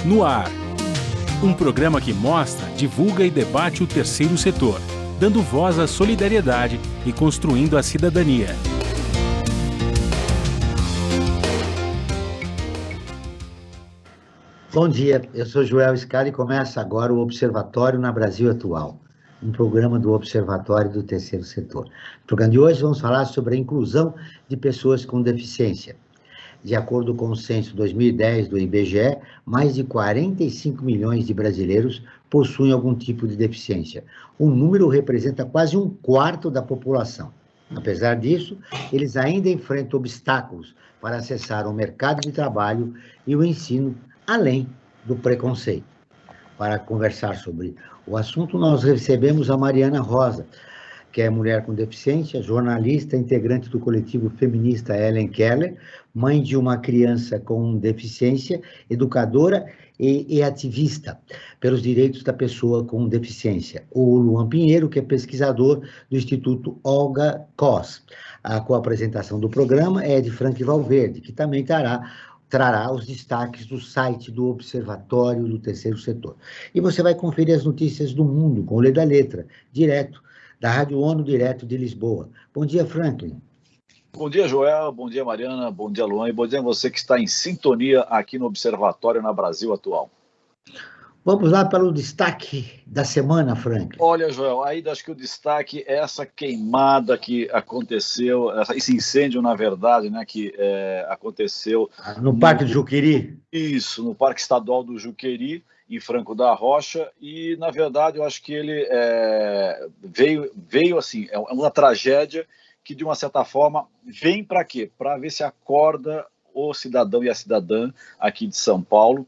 No Ar. Um programa que mostra, divulga e debate o terceiro setor, dando voz à solidariedade e construindo a cidadania. Bom dia, eu sou Joel Scala e começa agora o Observatório na Brasil Atual, um programa do Observatório do Terceiro Setor. No programa de hoje vamos falar sobre a inclusão de pessoas com deficiência. De acordo com o censo 2010 do IBGE, mais de 45 milhões de brasileiros possuem algum tipo de deficiência. O número representa quase um quarto da população. Apesar disso, eles ainda enfrentam obstáculos para acessar o mercado de trabalho e o ensino, além do preconceito. Para conversar sobre o assunto, nós recebemos a Mariana Rosa, que é mulher com deficiência, jornalista, integrante do coletivo feminista Ellen Keller, mãe de uma criança com deficiência, educadora e ativista pelos direitos da pessoa com deficiência. O Luan Pinheiro, que é pesquisador do Instituto Olga Cos. A coapresentação do programa é de Frank Valverde, que também trará os destaques do site do Observatório do Terceiro Setor. E você vai conferir as notícias do mundo com o Lê da Letra, direto da Rádio ONU, direto de Lisboa. Bom dia, Franklin. Bom dia, Joel. Bom dia, Mariana. Bom dia, Luan. E bom dia a você que está em sintonia aqui no Observatório na Brasil Atual. Vamos lá para o destaque da semana, Franklin. Olha, Joel, aí acho que o destaque é essa queimada que aconteceu, esse incêndio, na verdade, né, que aconteceu... No Parque do Juqueri? Isso, no Parque Estadual do Juqueri, em Franco da Rocha, e, na verdade, eu acho que ele veio assim, é uma tragédia que, de uma certa forma, vem para quê? Para ver se acorda o cidadão e a cidadã aqui de São Paulo,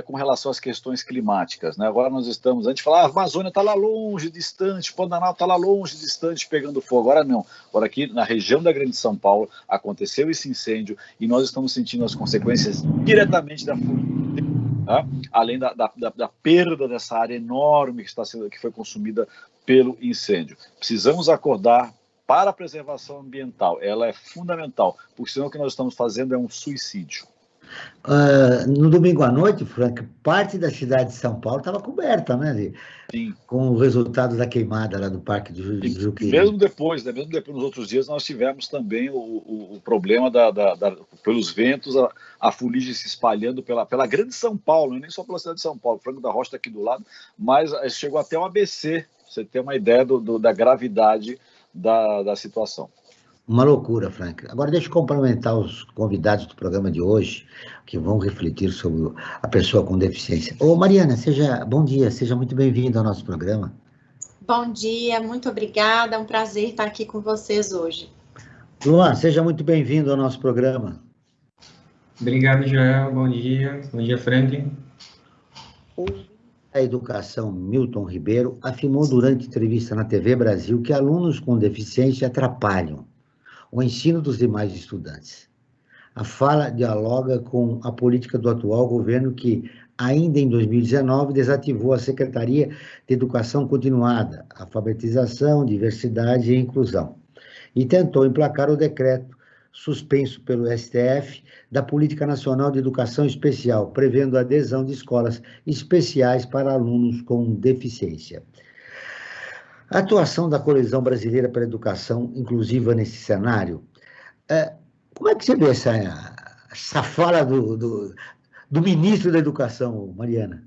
com relação às questões climáticas, né? Agora nós estamos, a gente fala, a Amazônia está lá longe, distante, Pantanal está lá longe, distante, pegando fogo. Agora não, agora aqui na região da Grande São Paulo aconteceu esse incêndio e nós estamos sentindo as consequências diretamente da fuligem, tá? Além da perda dessa área enorme que foi consumida pelo incêndio. Precisamos acordar para a preservação ambiental, ela é fundamental, porque senão o que nós estamos fazendo é um suicídio. No domingo à noite, Frank, parte da cidade de São Paulo estava coberta, né? Sim. Com o resultado da queimada lá do Parque do Juqueri. Mesmo depois, nos outros dias, nós tivemos também o problema pelos ventos, a fuligem se espalhando pela grande São Paulo, nem só pela cidade de São Paulo, Franco da Rocha está aqui do lado, mas chegou até o ABC, você ter uma ideia da gravidade da situação. Uma loucura, Frank. Agora deixa eu complementar os convidados do programa de hoje, que vão refletir sobre a pessoa com deficiência. Ô, Mariana, bom dia, seja muito bem-vinda ao nosso programa. Bom dia, muito obrigada, é um prazer estar aqui com vocês hoje. Luan, seja muito bem-vindo ao nosso programa. Obrigado, Joel, bom dia, Frank. A Educação Milton Ribeiro afirmou durante entrevista na TV Brasil que alunos com deficiência atrapalham o ensino dos demais estudantes. A fala dialoga com a política do atual governo que, ainda em 2019, desativou a Secretaria de Educação Continuada, Alfabetização, Diversidade e Inclusão, e tentou emplacar o decreto suspenso pelo STF da Política Nacional de Educação Especial, prevendo a adesão de escolas especiais para alunos com deficiência. A atuação da Coalizão Brasileira pela Educação Inclusiva nesse cenário, como é que você vê essa fala do ministro da Educação, Mariana?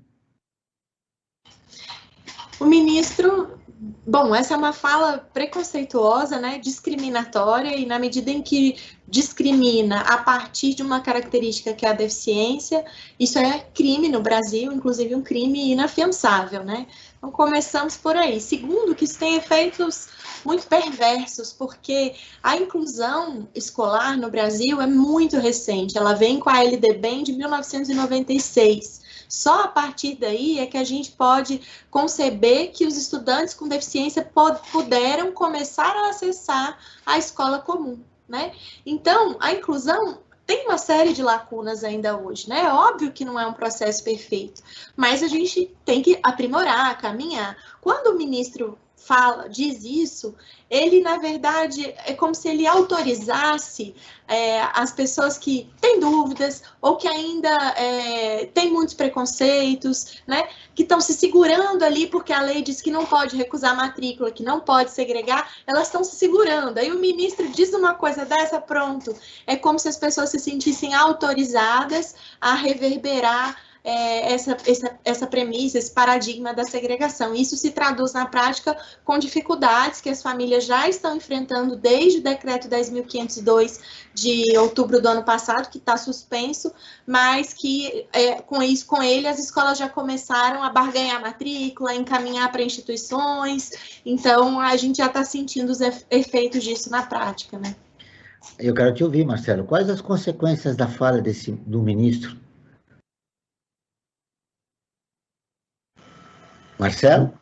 O ministro, bom, essa é uma fala preconceituosa, né, discriminatória, e na medida em que discrimina a partir de uma característica que é a deficiência, isso é crime no Brasil, inclusive um crime inafiançável, né? Então, começamos por aí. Segundo, que isso tem efeitos muito perversos, porque a inclusão escolar no Brasil é muito recente, ela vem com a LDB de 1996. Só a partir daí é que a gente pode conceber que os estudantes com deficiência puderam começar a acessar a escola comum, né? Então, a inclusão tem uma série de lacunas ainda hoje, né? É óbvio que não é um processo perfeito, mas a gente tem que aprimorar, caminhar. Quando o ministro diz isso, ele, na verdade, é como se ele autorizasse as pessoas que têm dúvidas ou que ainda têm muitos preconceitos, né, que estão se segurando ali porque a lei diz que não pode recusar matrícula, que não pode segregar, elas estão se segurando. Aí o ministro diz uma coisa dessa, pronto, é como se as pessoas se sentissem autorizadas a reverberar essa premissa, esse paradigma da segregação. Isso se traduz na prática com dificuldades que as famílias já estão enfrentando desde o decreto 10.502 de outubro do ano passado, que está suspenso, mas que com ele as escolas já começaram a barganhar a matrícula, encaminhar para instituições, então a gente já está sentindo os efeitos disso na prática, né? Eu quero te ouvir, Marcelo. Quais as consequências da fala do ministro? Marcelo?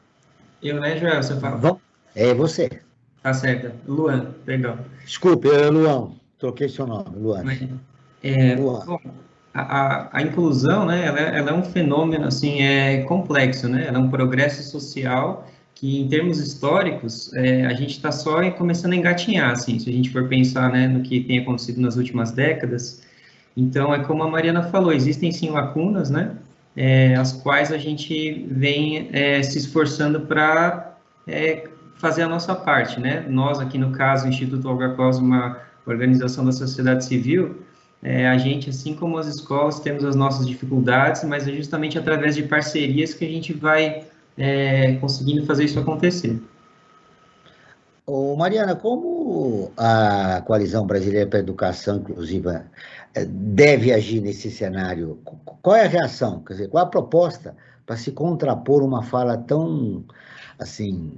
Eu, né, Joel? Você fala? É você. Tá certo. Luan, perdão. Desculpe, Luan. Troquei seu nome, Luan. Luan. Bom, a inclusão, né, ela é um fenômeno, assim, complexo, né? Ela é um progresso social que, em termos históricos, a gente está só começando a engatinhar, assim, se a gente for pensar, né, no que tem acontecido nas últimas décadas. Então, é como a Mariana falou, existem, sim, lacunas, né? As quais a gente vem se esforçando para fazer a nossa parte, né? Nós, aqui no caso, o Instituto Olga Claus, uma organização da sociedade civil, a gente, assim como as escolas, temos as nossas dificuldades, mas é justamente através de parcerias que a gente vai conseguindo fazer isso acontecer. Mariana, como a Coalizão Brasileira para a Educação Inclusiva deve agir nesse cenário? Qual é a reação? Quer dizer, qual a proposta para se contrapor uma fala tão, assim,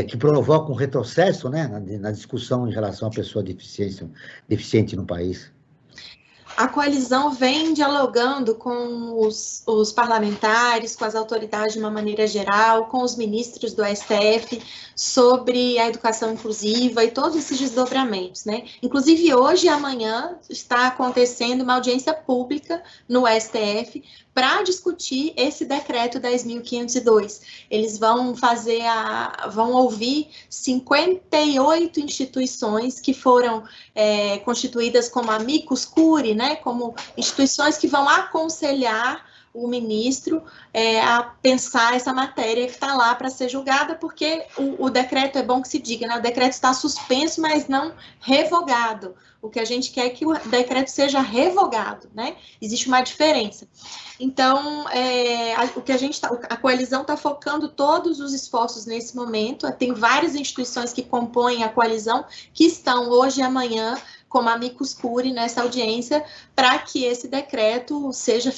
que provoca um retrocesso, né, na discussão em relação à pessoa deficiente no país? A coalizão vem dialogando com os parlamentares, com as autoridades de uma maneira geral, com os ministros do STF, sobre a educação inclusiva e todos esses desdobramentos, né? Inclusive, hoje e amanhã está acontecendo uma audiência pública no STF para discutir esse decreto 10.502. Eles vão vão ouvir 58 instituições que foram constituídas como amicus curiae, né, como instituições que vão aconselhar o ministro a pensar essa matéria que está lá para ser julgada, porque o decreto, é bom que se diga, né, o decreto está suspenso, mas não revogado. O que a gente quer é que o decreto seja revogado, né? Existe uma diferença. Então, a coalizão está focando todos os esforços nesse momento. Tem várias instituições que compõem a coalizão que estão hoje e amanhã como amicus curiae nessa audiência para que esse decreto seja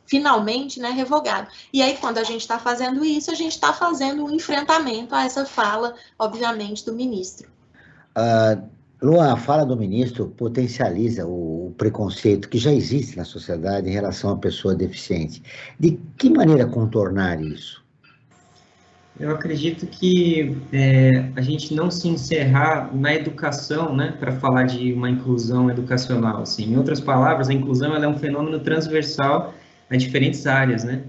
finalmente, né, revogado. E aí, quando a gente está fazendo isso, a gente está fazendo um enfrentamento a essa fala, obviamente, do ministro. Luan, a fala do ministro potencializa o preconceito que já existe na sociedade em relação à pessoa deficiente. De que maneira contornar isso? Eu acredito que a gente não se encerrar na educação, né, para falar de uma inclusão educacional. Assim. Em outras palavras, a inclusão ela é um fenômeno transversal a diferentes áreas, né?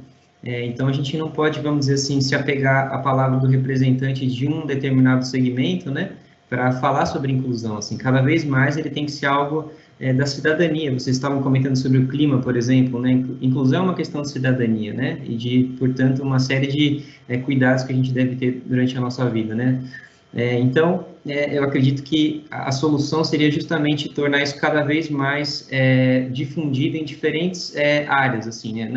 Então, a gente não pode, vamos dizer assim, se apegar à palavra do representante de um determinado segmento, né, para falar sobre inclusão, assim, cada vez mais ele tem que ser algo da cidadania. Vocês estavam comentando sobre o clima, por exemplo, né? Inclusão é uma questão de cidadania, né? E de, portanto, uma série de cuidados que a gente deve ter durante a nossa vida, né? Então, eu acredito que a solução seria justamente tornar isso cada vez mais difundido em diferentes áreas, assim, né?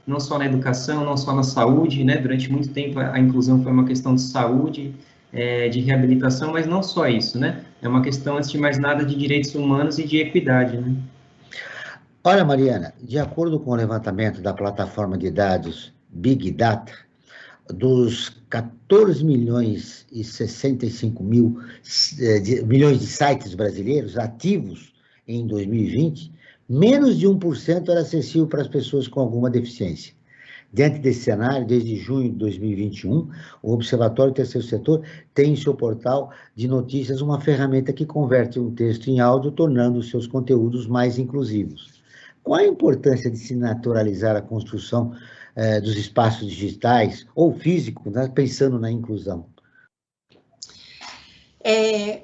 Não só na educação, não só na saúde, né? Durante muito tempo a inclusão foi uma questão de saúde, de reabilitação, mas não só isso, né? É uma questão, antes de mais nada, de direitos humanos e de equidade, né? Olha, Mariana, de acordo com o levantamento da plataforma de dados Big Data, dos 14 milhões e 65 milhões de sites brasileiros ativos em 2020, menos de 1% era acessível para as pessoas com alguma deficiência. Diante desse cenário, desde junho de 2021, o Observatório Terceiro Setor tem em seu portal de notícias uma ferramenta que converte um texto em áudio, tornando os seus conteúdos mais inclusivos. Qual a importância de se naturalizar a construção dos espaços digitais ou físicos, né, pensando na inclusão?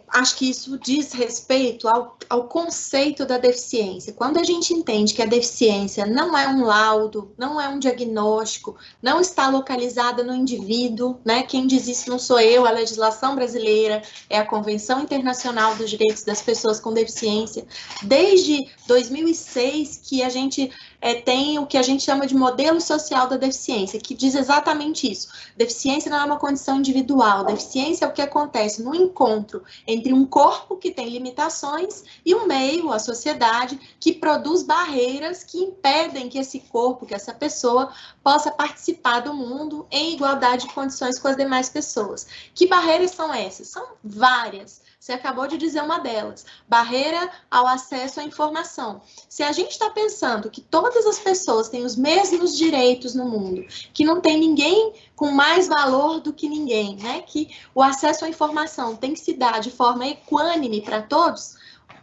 Acho que isso diz respeito ao conceito da deficiência. Quando a gente entende que a deficiência não é um laudo, não é um diagnóstico, não está localizada no indivíduo, né? Quem diz isso não sou eu, a legislação brasileira, é a Convenção Internacional dos Direitos das Pessoas com Deficiência. Desde 2006 que a gente tem o que a gente chama de modelo social da deficiência, que diz exatamente isso. Deficiência não é uma condição individual, deficiência é o que acontece no encontro entre um corpo que tem limitações e um meio, a sociedade, que produz barreiras que impedem que esse corpo, que essa pessoa, possa participar do mundo em igualdade de condições com as demais pessoas. Que barreiras são essas? São várias. Você acabou de dizer uma delas, barreira ao acesso à informação. Se a gente está pensando que todas as pessoas têm os mesmos direitos no mundo, que não tem ninguém com mais valor do que ninguém, né? Que o acesso à informação tem que se dar de forma equânime para todos,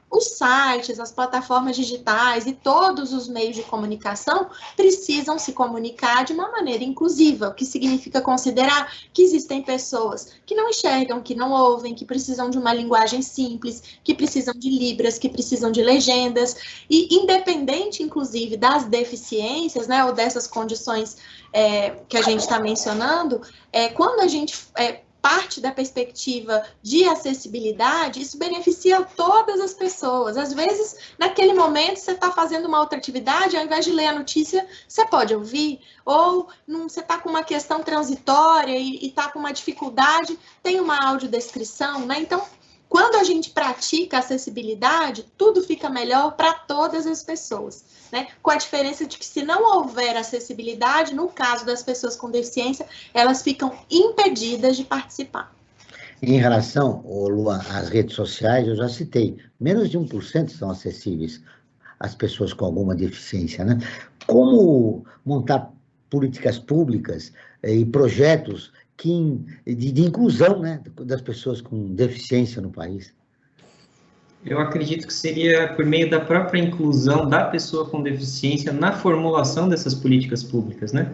os sites, as plataformas digitais e todos os meios de comunicação precisam se comunicar de uma maneira inclusiva, o que significa considerar que existem pessoas que não enxergam, que não ouvem, que precisam de uma linguagem simples, que precisam de libras, que precisam de legendas, e independente, inclusive, das deficiências, né, ou dessas condições que a gente está mencionando, quando a gente parte da perspectiva de acessibilidade, isso beneficia todas as pessoas. Às vezes, naquele momento, você está fazendo uma outra atividade, ao invés de ler a notícia, você pode ouvir, ou você está com uma questão transitória e está com uma dificuldade, tem uma audiodescrição, né? Então, quando a gente pratica acessibilidade, tudo fica melhor para todas as pessoas, né? Com a diferença de que se não houver acessibilidade, no caso das pessoas com deficiência, elas ficam impedidas de participar. Em relação, Luan, às redes sociais, eu já citei, menos de 1% são acessíveis às pessoas com alguma deficiência, né? Como montar políticas públicas e projetos de inclusão, né, das pessoas com deficiência no país? Eu acredito que seria por meio da própria inclusão da pessoa com deficiência na formulação dessas políticas públicas, né?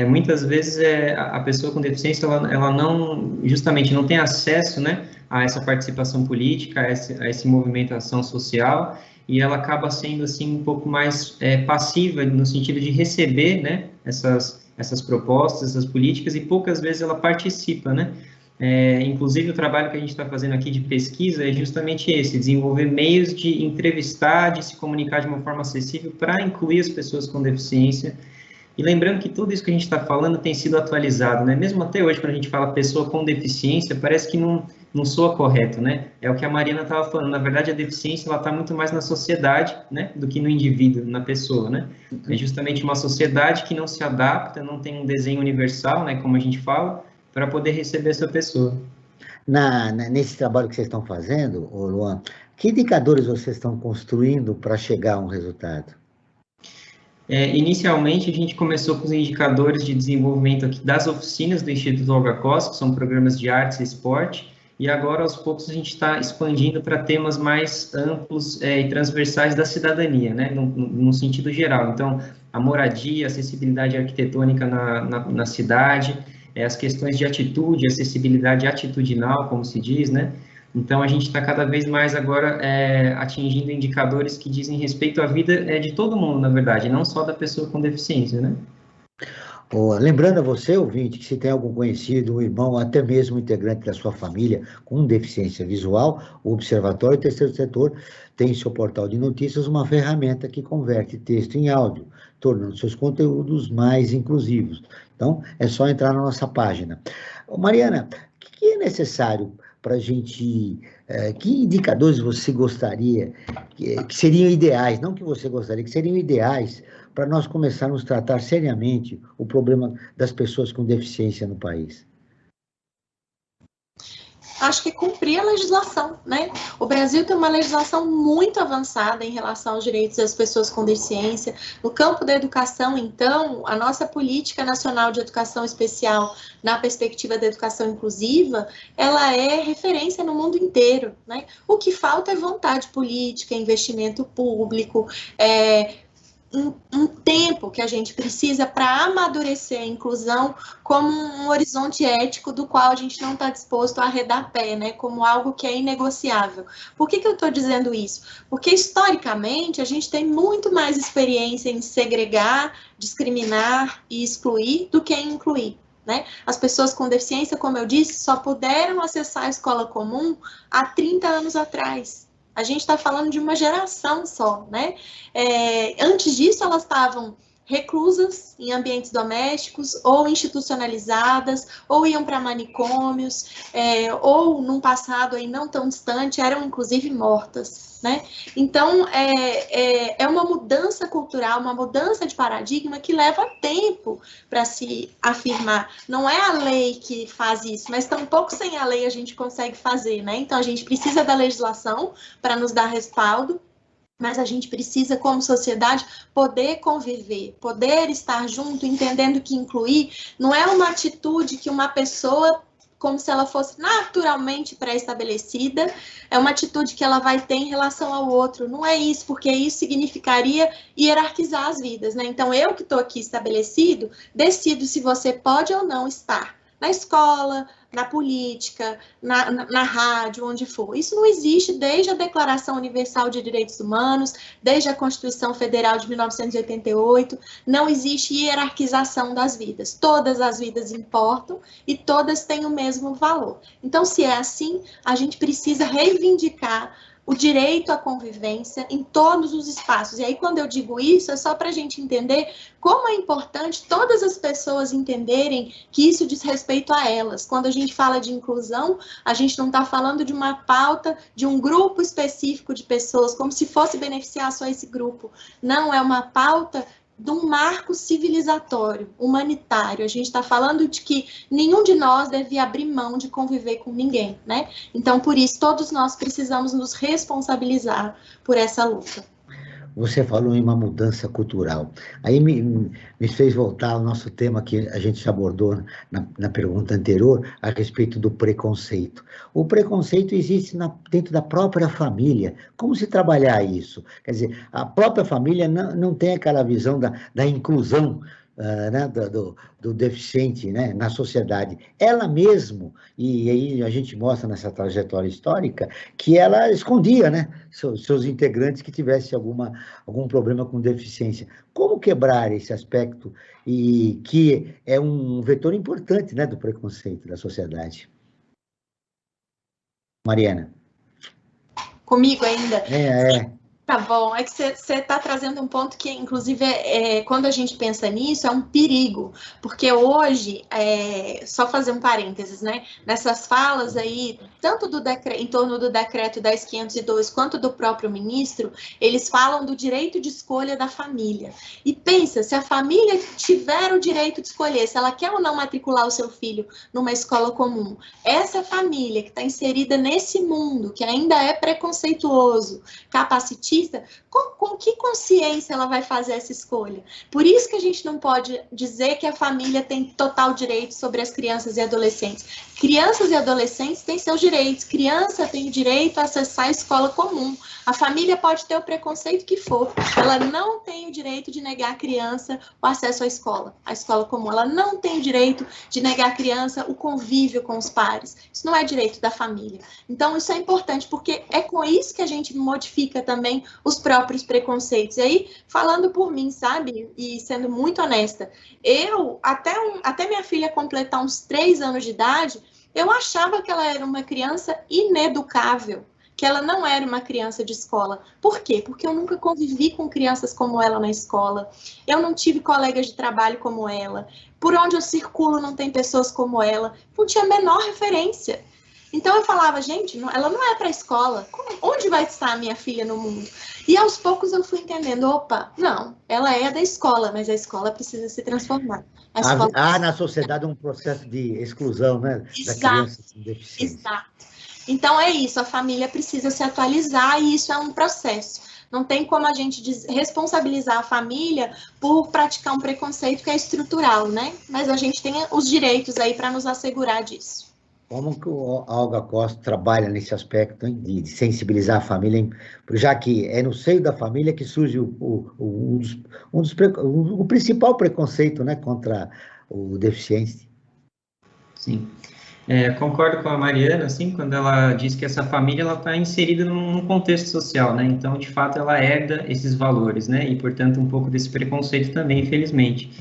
Muitas vezes a pessoa com deficiência, ela não, justamente não tem acesso, né, a essa participação política, a essa movimentação social, e ela acaba sendo, assim, um pouco mais passiva, no sentido de receber, né, essas propostas, essas políticas, e poucas vezes ela participa, né? Inclusive, o trabalho que a gente está fazendo aqui de pesquisa é justamente esse, desenvolver meios de entrevistar, de se comunicar de uma forma acessível para incluir as pessoas com deficiência. E lembrando que tudo isso que a gente está falando tem sido atualizado, né? Mesmo até hoje, quando a gente fala pessoa com deficiência, parece que não soa correto, né? É o que a Mariana estava falando, na verdade a deficiência ela está muito mais na sociedade, né, do que no indivíduo, na pessoa, né? É justamente uma sociedade que não se adapta, não tem um desenho universal, né, como a gente fala, para poder receber essa pessoa. Nesse trabalho que vocês estão fazendo, Luan, que indicadores vocês estão construindo para chegar a um resultado? Inicialmente, a gente começou com os indicadores de desenvolvimento aqui das oficinas do Instituto Olga Costa, que são programas de artes e esporte, e agora, aos poucos, a gente está expandindo para temas mais amplos e transversais da cidadania, né, no sentido geral. Então, a moradia, a acessibilidade arquitetônica na cidade, as questões de atitude, acessibilidade atitudinal, como se diz, né? Então, a gente está cada vez mais agora atingindo indicadores que dizem respeito à vida de todo mundo, na verdade, não só da pessoa com deficiência, né? Lembrando a você, ouvinte, que se tem algum conhecido, um irmão, até mesmo um integrante da sua família com deficiência visual, o Observatório Terceiro Setor tem em seu portal de notícias uma ferramenta que converte texto em áudio, tornando seus conteúdos mais inclusivos. Então, é só entrar na nossa página. Mariana, o que é necessário para a gente... que indicadores você gostaria, que seriam ideais, não que você gostaria, que seriam ideais para nós começarmos a tratar seriamente o problema das pessoas com deficiência no país? Acho que cumprir a legislação, né? O Brasil tem uma legislação muito avançada em relação aos direitos das pessoas com deficiência. No campo da educação, então, a nossa Política Nacional de Educação Especial, na perspectiva da educação inclusiva, ela é referência no mundo inteiro, né? O que falta é vontade política, investimento público, um tempo que a gente precisa para amadurecer a inclusão como um horizonte ético do qual a gente não está disposto a arredar pé, né? Como algo que é inegociável. Por que eu estou dizendo isso? Porque, historicamente, a gente tem muito mais experiência em segregar, discriminar e excluir do que em incluir. Né? As pessoas com deficiência, como eu disse, só puderam acessar a escola comum há 30 anos atrás. A gente está falando de uma geração só, né? Antes disso, elas estavam reclusas em ambientes domésticos, ou institucionalizadas, ou iam para manicômios, ou num passado aí não tão distante, eram inclusive mortas, né? Então, é uma mudança cultural, uma mudança de paradigma que leva tempo para se afirmar. Não é a lei que faz isso, mas tampouco sem a lei a gente consegue fazer, né? Então, a gente precisa da legislação para nos dar respaldo, mas a gente precisa, como sociedade, poder conviver, poder estar junto, entendendo que incluir não é uma atitude que uma pessoa, como se ela fosse naturalmente pré-estabelecida, é uma atitude que ela vai ter em relação ao outro. Não é isso, porque isso significaria hierarquizar as vidas, né? Então, eu que estou aqui estabelecido, decido se você pode ou não estar na escola, na política, na rádio, onde for. Isso não existe desde a Declaração Universal de Direitos Humanos, desde a Constituição Federal de 1988, não existe hierarquização das vidas. Todas as vidas importam e todas têm o mesmo valor. Então, se é assim, a gente precisa reivindicar o direito à convivência em todos os espaços. E aí, quando eu digo isso, é só para a gente entender como é importante todas as pessoas entenderem que isso diz respeito a elas. Quando a gente fala de inclusão, a gente não está falando de uma pauta de um grupo específico de pessoas, como se fosse beneficiar só esse grupo. Não, é uma pauta de um marco civilizatório, humanitário. A gente está falando de que nenhum de nós deve abrir mão de conviver com ninguém, né? Então, por isso, todos nós precisamos nos responsabilizar por essa luta. Você falou em uma mudança cultural. Aí me fez voltar ao nosso tema que a gente abordou na pergunta anterior, a respeito do preconceito. O preconceito existe dentro da própria família. Como se trabalhar isso? Quer dizer, a própria família não tem aquela visão da inclusão, né, do deficiente, né, na sociedade. Ela mesmo, e aí a gente mostra nessa trajetória histórica, que ela escondia, né, seus integrantes que tivessem algum problema com deficiência. Como quebrar esse aspecto, e que é um vetor importante, né, do preconceito da sociedade? Mariana. Comigo ainda? É. Tá bom, é que você está trazendo um ponto que, inclusive, quando a gente pensa nisso, é um perigo, porque hoje, só fazer um parênteses, né, nessas falas aí, tanto em torno do decreto 10.502, quanto do próprio ministro, eles falam do direito de escolha da família. E pensa, se a família tiver o direito de escolher, se ela quer ou não matricular o seu filho numa escola comum, essa família que está inserida nesse mundo, que ainda é preconceituoso, capacitista, com que consciência ela vai fazer essa escolha? Por isso que a gente não pode dizer que a família tem total direito sobre as crianças e adolescentes. Crianças e adolescentes têm seus direitos. Criança tem o direito a acessar a escola comum. A família pode ter o preconceito que for. Ela não tem o direito de negar à criança o acesso à escola comum. Ela não tem o direito de negar à criança o convívio com os pares. Isso não é direito da família. Então, isso é importante, porque é com isso que a gente modifica também os próprios preconceitos. E aí, falando por mim, sabe? E sendo muito honesta, eu, até minha filha completar uns 3 anos de idade, eu achava que ela era uma criança ineducável, que ela não era uma criança de escola. Por quê? Porque eu nunca convivi com crianças como ela na escola, eu não tive colegas de trabalho como ela, por onde eu circulo não tem pessoas como ela, não tinha a menor referência. Então eu falava, gente, ela não é para a escola, onde vai estar a minha filha no mundo? E aos poucos eu fui entendendo, opa, não, ela é da escola, mas a escola precisa se transformar. Há na sociedade um processo de exclusão, né, da criança com deficiência. Exato. Então é isso, a família precisa se atualizar e isso é um processo. Não tem como a gente responsabilizar a família por praticar um preconceito que é estrutural, né? Mas a gente tem os direitos aí para nos assegurar disso. Como que a Olga Costa trabalha nesse aspecto, hein, de sensibilizar a família, hein, já que é no seio da família que surge o principal preconceito, né, contra o deficiente. Sim. Concordo com a Mariana, assim, quando ela diz que essa família ela está inserida num contexto social, né? Então, de fato, ela herda esses valores, né? E, portanto, um pouco desse preconceito também, infelizmente.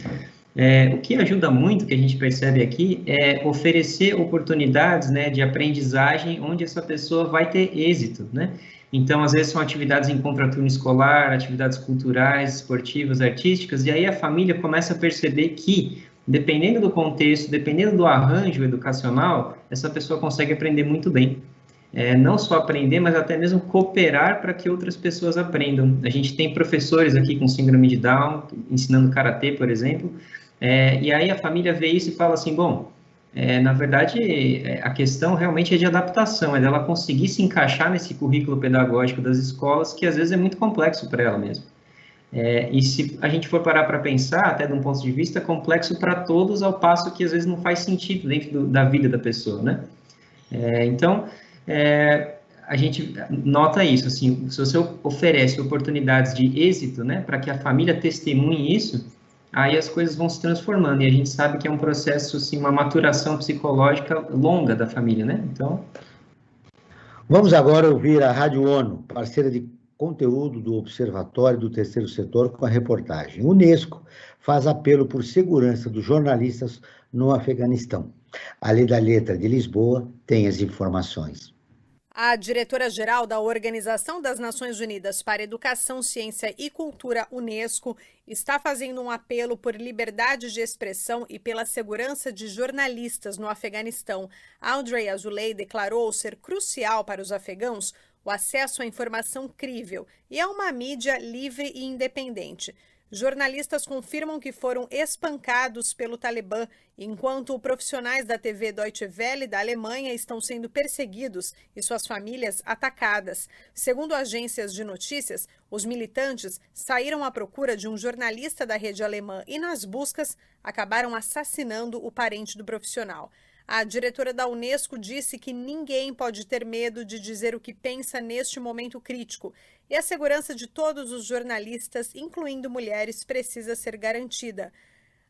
O que ajuda muito, que a gente percebe aqui, é oferecer oportunidades, né, de aprendizagem onde essa pessoa vai ter êxito, né? Então, às vezes, são atividades em contraturno escolar, atividades culturais, esportivas, artísticas, e aí a família começa a perceber que, dependendo do contexto, dependendo do arranjo educacional, essa pessoa consegue aprender muito bem. Não só aprender, mas até mesmo cooperar para que outras pessoas aprendam. A gente tem professores aqui com síndrome de Down, ensinando karatê, por exemplo, e aí a família vê isso e fala assim, bom, na verdade, a questão realmente é de adaptação, é dela conseguir se encaixar nesse currículo pedagógico das escolas, que às vezes é muito complexo para ela mesmo. E se a gente for parar para pensar, até de um ponto de vista, é complexo para todos, ao passo que às vezes não faz sentido dentro da vida da pessoa, né? Então, a gente nota isso, assim, se você oferece oportunidades de êxito, né, para que a família testemunhe isso, aí as coisas vão se transformando, e a gente sabe que é um processo, assim, uma maturação psicológica longa da família, né? Então... Vamos agora ouvir a Rádio ONU, parceira de conteúdo do Observatório do Terceiro Setor, com a reportagem. Unesco faz apelo por segurança dos jornalistas no Afeganistão. A Leda Letra de Lisboa tem as informações. A diretora-geral da Organização das Nações Unidas para Educação, Ciência e Cultura, Unesco, está fazendo um apelo por liberdade de expressão e pela segurança de jornalistas no Afeganistão. Audrey Azoulay declarou ser crucial para os afegãos o acesso à informação crível e a uma mídia livre e independente. Jornalistas confirmam que foram espancados pelo Talibã, enquanto profissionais da TV Deutsche Welle da Alemanha estão sendo perseguidos e suas famílias atacadas. Segundo agências de notícias, os militantes saíram à procura de um jornalista da rede alemã e, nas buscas, acabaram assassinando o parente do profissional. A diretora da Unesco disse que ninguém pode ter medo de dizer o que pensa neste momento crítico e a segurança de todos os jornalistas, incluindo mulheres, precisa ser garantida.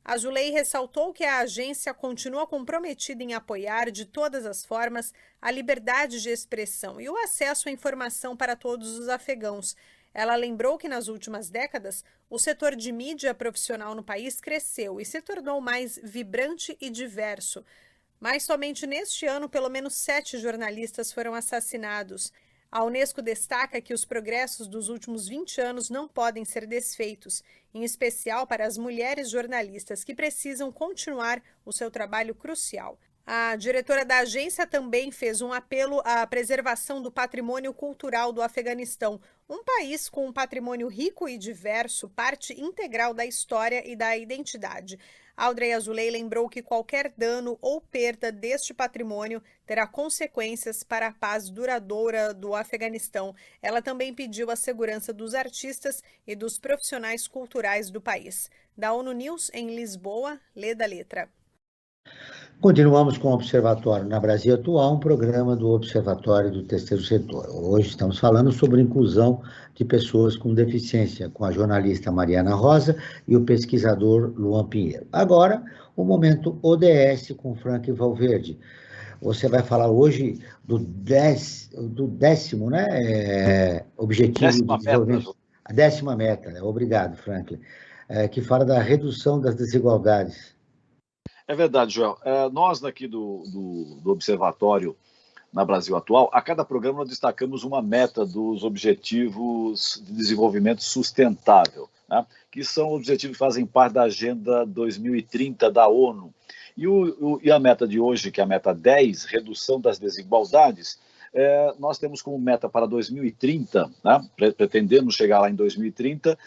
Azoulay ressaltou que a agência continua comprometida em apoiar de todas as formas a liberdade de expressão e o acesso à informação para todos os afegãos. Ela lembrou que nas últimas décadas o setor de mídia profissional no país cresceu e se tornou mais vibrante e diverso. Mas somente neste ano, pelo menos 7 jornalistas foram assassinados. A Unesco destaca que os progressos dos últimos 20 anos não podem ser desfeitos, em especial para as mulheres jornalistas que precisam continuar o seu trabalho crucial. A diretora da agência também fez um apelo à preservação do patrimônio cultural do Afeganistão, um país com um patrimônio rico e diverso, parte integral da história e da identidade. Audrey Azoulay lembrou que qualquer dano ou perda deste patrimônio terá consequências para a paz duradoura do Afeganistão. Ela também pediu a segurança dos artistas e dos profissionais culturais do país. Da ONU News, em Lisboa, Leda Letra. Continuamos com o Observatório na Brasil Atual, um programa do Observatório do Terceiro Setor. Hoje estamos falando sobre a inclusão de pessoas com deficiência, com a jornalista Mariana Rosa e o pesquisador Luan Pinheiro. Agora, o momento ODS com Frank Valverde. Você vai falar hoje do décimo, né, objetivo de desenvolvimento. A 10ª meta, né? Obrigado, Franklin. Que fala da redução das desigualdades. É verdade, Joel. Nós daqui do Observatório na Brasil Atual, a cada programa nós destacamos uma meta dos Objetivos de Desenvolvimento Sustentável, né? Que são objetivos que fazem parte da Agenda 2030 da ONU. E a meta de hoje, que é a meta 10, redução das desigualdades, nós temos como meta para 2030, né? Pretendemos chegar lá em 2030,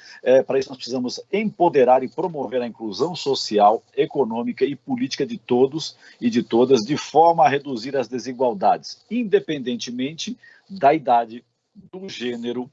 para isso nós precisamos empoderar e promover a inclusão social, econômica e política de todos e de todas, de forma a reduzir as desigualdades, independentemente da idade, do gênero,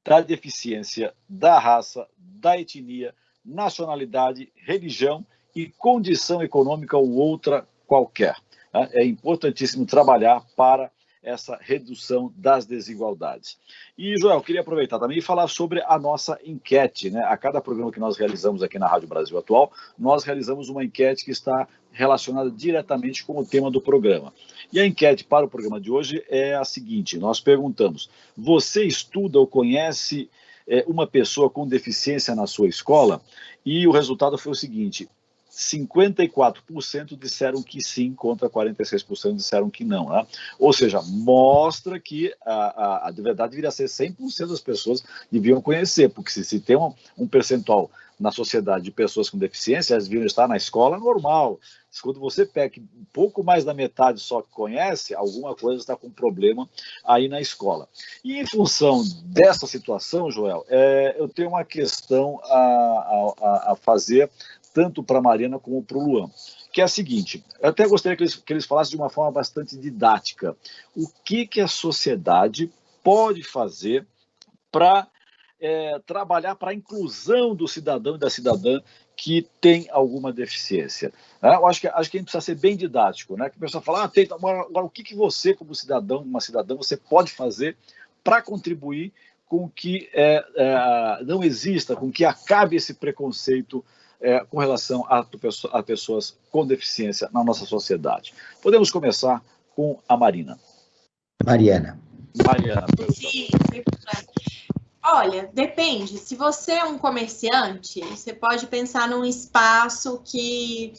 da deficiência, da raça, da etnia, nacionalidade, religião e condição econômica ou outra qualquer. Né? É importantíssimo trabalhar para essa redução das desigualdades. E, Joel, queria aproveitar também e falar sobre a nossa enquete, né? A cada programa que nós realizamos aqui na Rádio Brasil Atual, nós realizamos uma enquete que está relacionada diretamente com o tema do programa. E a enquete para o programa de hoje é a seguinte: nós perguntamos, você estuda ou conhece uma pessoa com deficiência na sua escola? E o resultado foi o seguinte: 54% disseram que sim, contra 46% disseram que não. Né? Ou seja, mostra que a de verdade deveria ser 100% das pessoas deviam conhecer, porque se tem um percentual na sociedade de pessoas com deficiência, elas deviam estar na escola normal. Quando você pega um pouco mais da metade só que conhece, alguma coisa está com problema aí na escola. E em função dessa situação, Joel, eu tenho uma questão a fazer tanto para a Mariana como para o Luan, que é a seguinte: eu até gostaria que eles falassem de uma forma bastante didática. O que a sociedade pode fazer para trabalhar para a inclusão do cidadão e da cidadã que tem alguma deficiência? Eu acho que a gente precisa ser bem didático, né? Que a pessoa fala, agora o que você, como cidadão, uma cidadã, você pode fazer para contribuir com que não exista, com que acabe esse preconceito com relação a pessoas com deficiência na nossa sociedade. Podemos começar com a Mariana. Sim. Olha, depende. Se você é um comerciante, você pode pensar num espaço que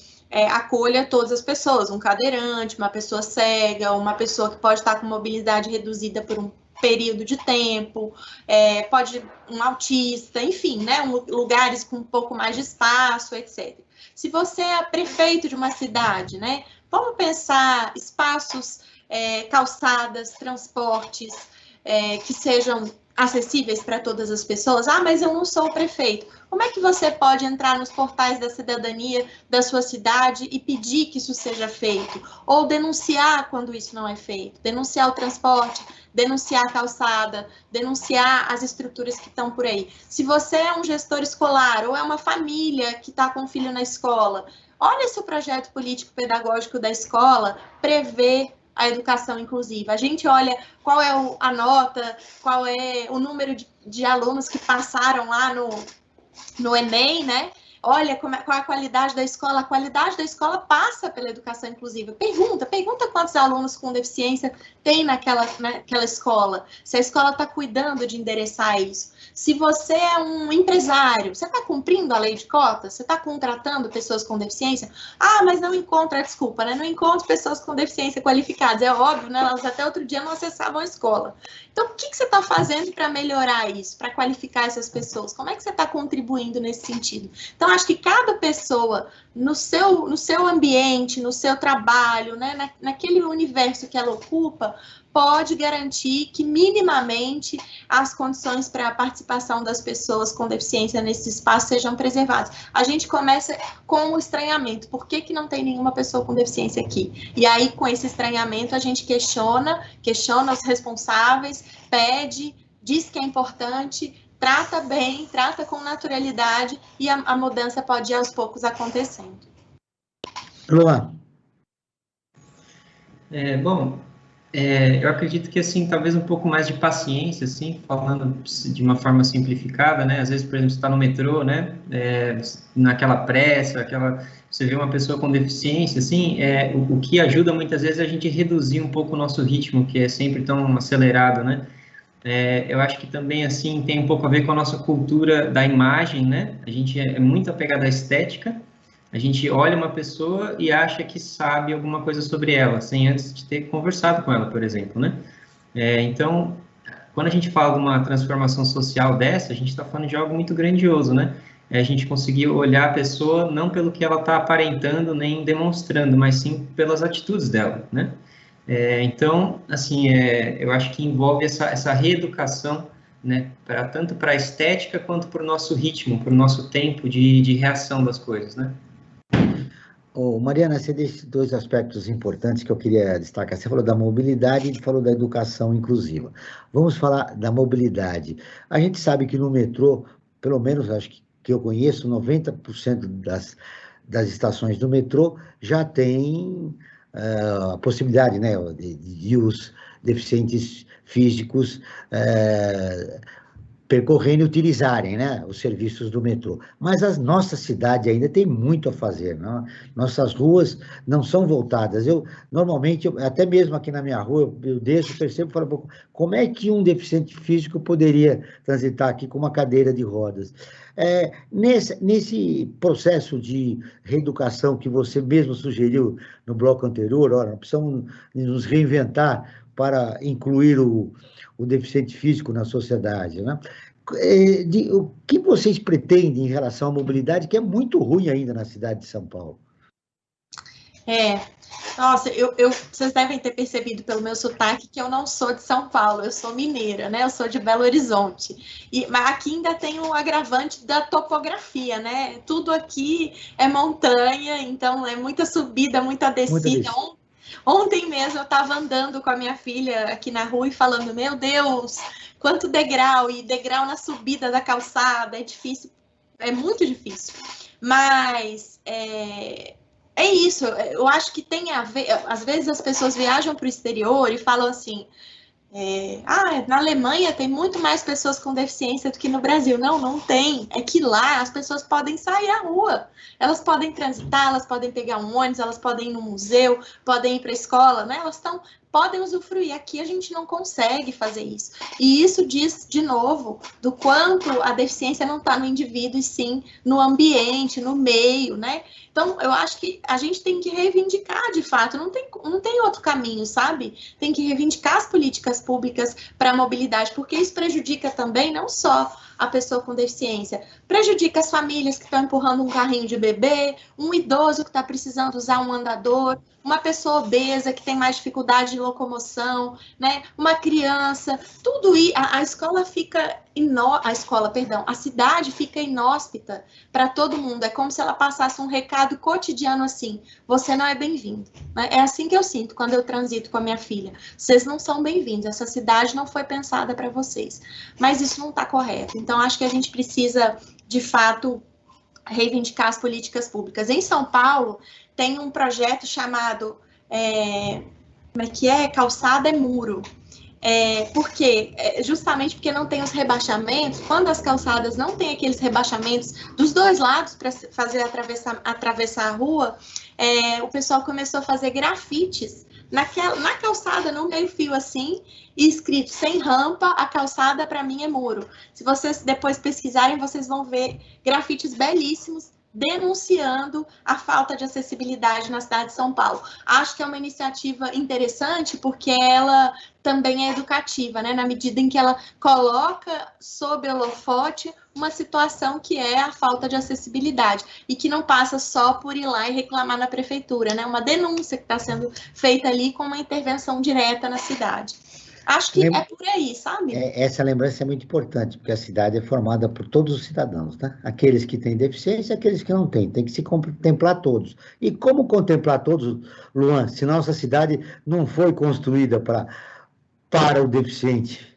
acolha todas as pessoas, um cadeirante, uma pessoa cega, uma pessoa que pode estar com mobilidade reduzida por um período de tempo, pode um autista, enfim, né, lugares com um pouco mais de espaço, etc. Se você é prefeito de uma cidade, né, vamos pensar espaços, calçadas, transportes, que sejam acessíveis para todas as pessoas. Mas eu não sou o prefeito. Como é que você pode entrar nos portais da cidadania da sua cidade e pedir que isso seja feito? Ou denunciar quando isso não é feito? Denunciar o transporte, denunciar a calçada, denunciar as estruturas que estão por aí. Se você é um gestor escolar ou é uma família que está com um filho na escola, olha se o projeto político-pedagógico da escola prevê a educação inclusiva. A gente olha qual é a nota, qual é o número de alunos que passaram lá no Enem, né? Olha qual é a qualidade da escola. A qualidade da escola passa pela educação inclusiva. Pergunta quantos alunos com deficiência tem naquela escola. Se a escola está cuidando de endereçar isso. Se você é um empresário, você está cumprindo a lei de cotas? Você está contratando pessoas com deficiência? Mas não encontra, desculpa, né? Não encontra pessoas com deficiência qualificadas. É óbvio, né? Elas até outro dia não acessavam a escola. Então, o que você está fazendo para melhorar isso, para qualificar essas pessoas? Como é que você está contribuindo nesse sentido? Então, acho que cada pessoa, no seu ambiente, no seu trabalho, né? Naquele universo que ela ocupa, pode garantir que minimamente as condições para a participação das pessoas com deficiência nesse espaço sejam preservadas. A gente começa com o estranhamento. Por que não tem nenhuma pessoa com deficiência aqui? E aí, com esse estranhamento, a gente questiona os responsáveis, pede, diz que é importante, trata bem, trata com naturalidade e a mudança pode ir aos poucos acontecendo. Luan. Eu acredito que, assim, talvez um pouco mais de paciência, assim, falando de uma forma simplificada, né? Às vezes, por exemplo, você está no metrô, né? Naquela pressa, você vê uma pessoa com deficiência, assim, o que ajuda muitas vezes é a gente reduzir um pouco o nosso ritmo, que é sempre tão acelerado, né? Eu acho que também, assim, tem um pouco a ver com a nossa cultura da imagem, né? A gente é muito apegado à estética. A gente olha uma pessoa e acha que sabe alguma coisa sobre ela, sem antes de ter conversado com ela, por exemplo, né? Então, quando a gente fala de uma transformação social dessa, a gente está falando de algo muito grandioso, né? A gente conseguir olhar a pessoa não pelo que ela está aparentando nem demonstrando, mas sim pelas atitudes dela, né? Então, assim, eu acho que envolve essa reeducação, né? Tanto para a estética quanto para o nosso ritmo, para o nosso tempo de reação das coisas, né? Mariana, você deixa dois aspectos importantes que eu queria destacar. Você falou da mobilidade e falou da educação inclusiva. Vamos falar da mobilidade. A gente sabe que no metrô, pelo menos acho que eu conheço, 90% das estações do metrô já tem a possibilidade, né, de os deficientes físicos percorrerem e utilizarem, né, os serviços do metrô. Mas a nossa cidade ainda tem muito a fazer, não? Nossas ruas não são voltadas. Normalmente, até mesmo aqui na minha rua, eu desço, percebo e falo, como é que um deficiente físico poderia transitar aqui com uma cadeira de rodas? Nesse processo de reeducação que você mesmo sugeriu no bloco anterior, nós precisamos nos reinventar para incluir o deficiente físico na sociedade, né? O que vocês pretendem em relação à mobilidade, que é muito ruim ainda na cidade de São Paulo? Nossa, vocês devem ter percebido pelo meu sotaque que eu não sou de São Paulo, eu sou mineira, né? Eu sou de Belo Horizonte. Mas aqui ainda tem o agravante da topografia, né? Tudo aqui é montanha, então é muita subida, muita descida. Ontem mesmo eu estava andando com a minha filha aqui na rua e falando, meu Deus, quanto degrau, e degrau na subida da calçada, é difícil, é muito difícil. Mas é isso, eu acho que tem a ver, às vezes as pessoas viajam para o exterior e falam assim, na Alemanha tem muito mais pessoas com deficiência do que no Brasil. Não tem. É que lá as pessoas podem sair à rua. Elas podem transitar, elas podem pegar um ônibus, elas podem ir no museu, podem ir para a escola, né? Elas podem usufruir. Aqui a gente não consegue fazer isso. E isso diz, de novo, do quanto a deficiência não está no indivíduo, e sim no ambiente, no meio, né? Então, eu acho que a gente tem que reivindicar, de fato, não tem outro caminho, sabe? Tem que reivindicar as políticas públicas para a mobilidade, porque isso prejudica também não só a pessoa com deficiência, prejudica as famílias que estão empurrando um carrinho de bebê, um idoso que está precisando usar um andador, uma pessoa obesa que tem mais dificuldade de locomoção, né? Uma criança, tudo isso, a escola fica a cidade fica inóspita para todo mundo. É como se ela passasse um recado cotidiano assim: você não é bem-vindo. Né? É assim que eu sinto quando eu transito com a minha filha. Vocês não são bem-vindos, essa cidade não foi pensada para vocês. Mas isso não está correto. Então, acho que a gente precisa, de fato, reivindicar as políticas públicas. Em São Paulo, tem um projeto chamado Calçada é Muro. Justamente porque não tem os rebaixamentos, quando as calçadas não tem aqueles rebaixamentos dos dois lados para fazer atravessar a rua, o pessoal começou a fazer grafites na calçada, no meio-fio assim, e escrito: sem rampa, a calçada para mim é muro. Se vocês depois pesquisarem, vocês vão ver grafites belíssimos denunciando a falta de acessibilidade na cidade de São Paulo. Acho que é uma iniciativa interessante porque ela também é educativa, né? Na medida em que ela coloca sob holofote uma situação que é a falta de acessibilidade e que não passa só por ir lá e reclamar na prefeitura, né? Uma denúncia que está sendo feita ali com uma intervenção direta na cidade. Acho que é por aí, sabe? Essa lembrança é muito importante, porque a cidade é formada por todos os cidadãos, né? Aqueles que têm deficiência e aqueles que não têm. Tem que se contemplar todos. E como contemplar todos, Luan, se nossa cidade não foi construída para o deficiente?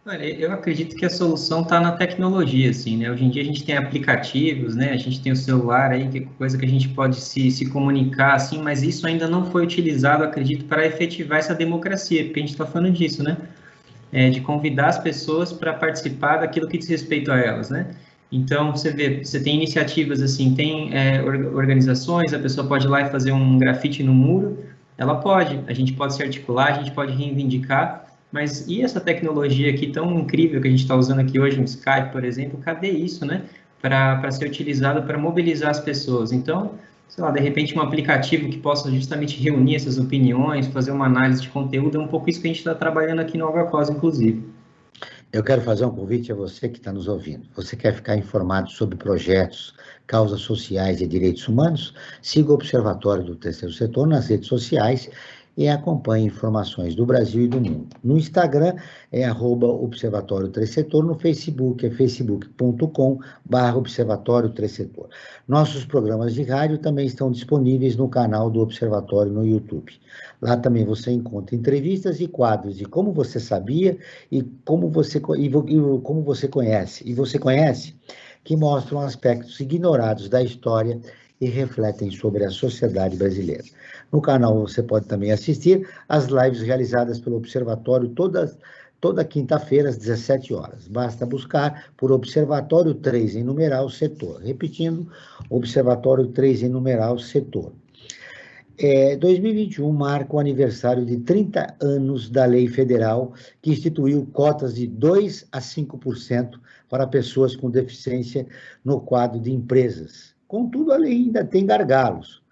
Olha, eu acredito que a solução está na tecnologia, assim, né? Hoje em dia a gente tem aplicativos, né? A gente tem o celular aí, que é coisa que a gente pode se comunicar, assim, mas isso ainda não foi utilizado, acredito, para efetivar essa democracia, porque a gente está falando disso, né? De convidar as pessoas para participar daquilo que diz respeito a elas, né? Então, você vê, você tem iniciativas, assim, tem organizações, a pessoa pode ir lá e fazer um grafite no muro, ela pode, a gente pode se articular, a gente pode reivindicar. Mas e essa tecnologia aqui tão incrível que a gente está usando aqui hoje, no Skype, por exemplo, cadê isso, né? Para ser utilizado para mobilizar as pessoas. Então, sei lá, de repente um aplicativo que possa justamente reunir essas opiniões, fazer uma análise de conteúdo, é um pouco isso que a gente está trabalhando aqui no AlgaCos, inclusive. Eu quero fazer um convite a você que está nos ouvindo. Você quer ficar informado sobre projetos, causas sociais e direitos humanos? Siga o Observatório do Terceiro Setor nas redes sociais e acompanhe informações do Brasil e do mundo. No Instagram é @Observatório Terceiro, no Facebook é facebook.com/Observatório Terceiro. Nossos programas de rádio também estão disponíveis no canal do Observatório no YouTube. Lá também você encontra entrevistas e quadros de como você sabia e como você conhece. E você conhece? Que mostram aspectos ignorados da história e refletem sobre a sociedade brasileira. No canal você pode também assistir às lives realizadas pelo Observatório toda quinta-feira, às 17 horas. Basta buscar por Observatório 3 em numeral setor. Repetindo, Observatório 3 em numeral setor. 2021 marca o aniversário de 30 anos da lei federal que instituiu cotas de 2% a 5% para pessoas com deficiência no quadro de empresas. Contudo, a lei ainda tem gargalos.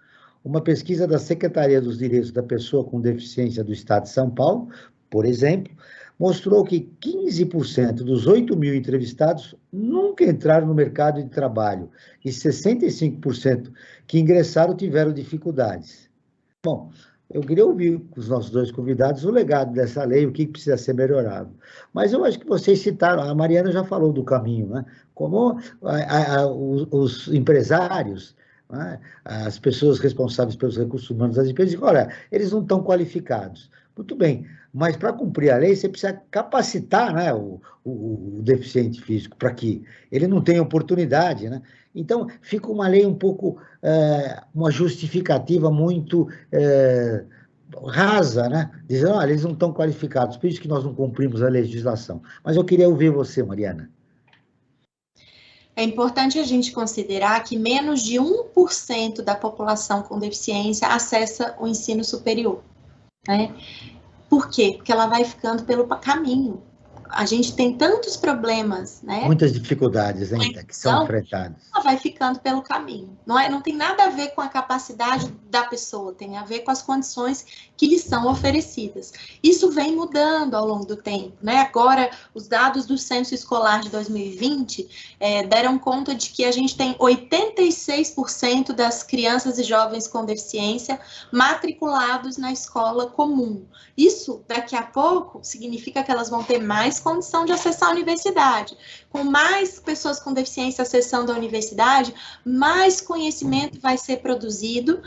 Uma pesquisa da Secretaria dos Direitos da Pessoa com Deficiência do Estado de São Paulo, por exemplo, mostrou que 15% dos 8 mil entrevistados nunca entraram no mercado de trabalho e 65% que ingressaram tiveram dificuldades. Bom, eu queria ouvir com os nossos dois convidados o legado dessa lei, o que precisa ser melhorado. Mas eu acho que vocês citaram, a Mariana já falou do caminho, né? Como os empresários, né? As pessoas responsáveis pelos recursos humanos das empresas, dizem, olha, eles não estão qualificados. Muito bem, mas para cumprir a lei, você precisa capacitar, né, o deficiente físico para que ele não tenha oportunidade, né? Então, fica uma lei um pouco, uma justificativa muito rasa, né? Dizendo, olha, eles não estão qualificados, por isso que nós não cumprimos a legislação. Mas eu queria ouvir você, Mariana. É importante a gente considerar que menos de 1% da população com deficiência acessa o ensino superior, né? Por quê? Porque ela vai ficando pelo caminho. A gente tem tantos problemas, né? Muitas dificuldades ainda que são enfrentadas. Ela vai ficando pelo caminho. Não tem nada a ver com a capacidade da pessoa, tem a ver com as condições que lhe são oferecidas. Isso vem mudando ao longo do tempo, né? Agora, os dados do Censo Escolar de 2020 deram conta de que a gente tem 86% das crianças e jovens com deficiência matriculados na escola comum. Isso, daqui a pouco, significa que elas vão ter mais condição de acessar a universidade. Com mais pessoas com deficiência acessando a universidade, mais conhecimento vai ser produzido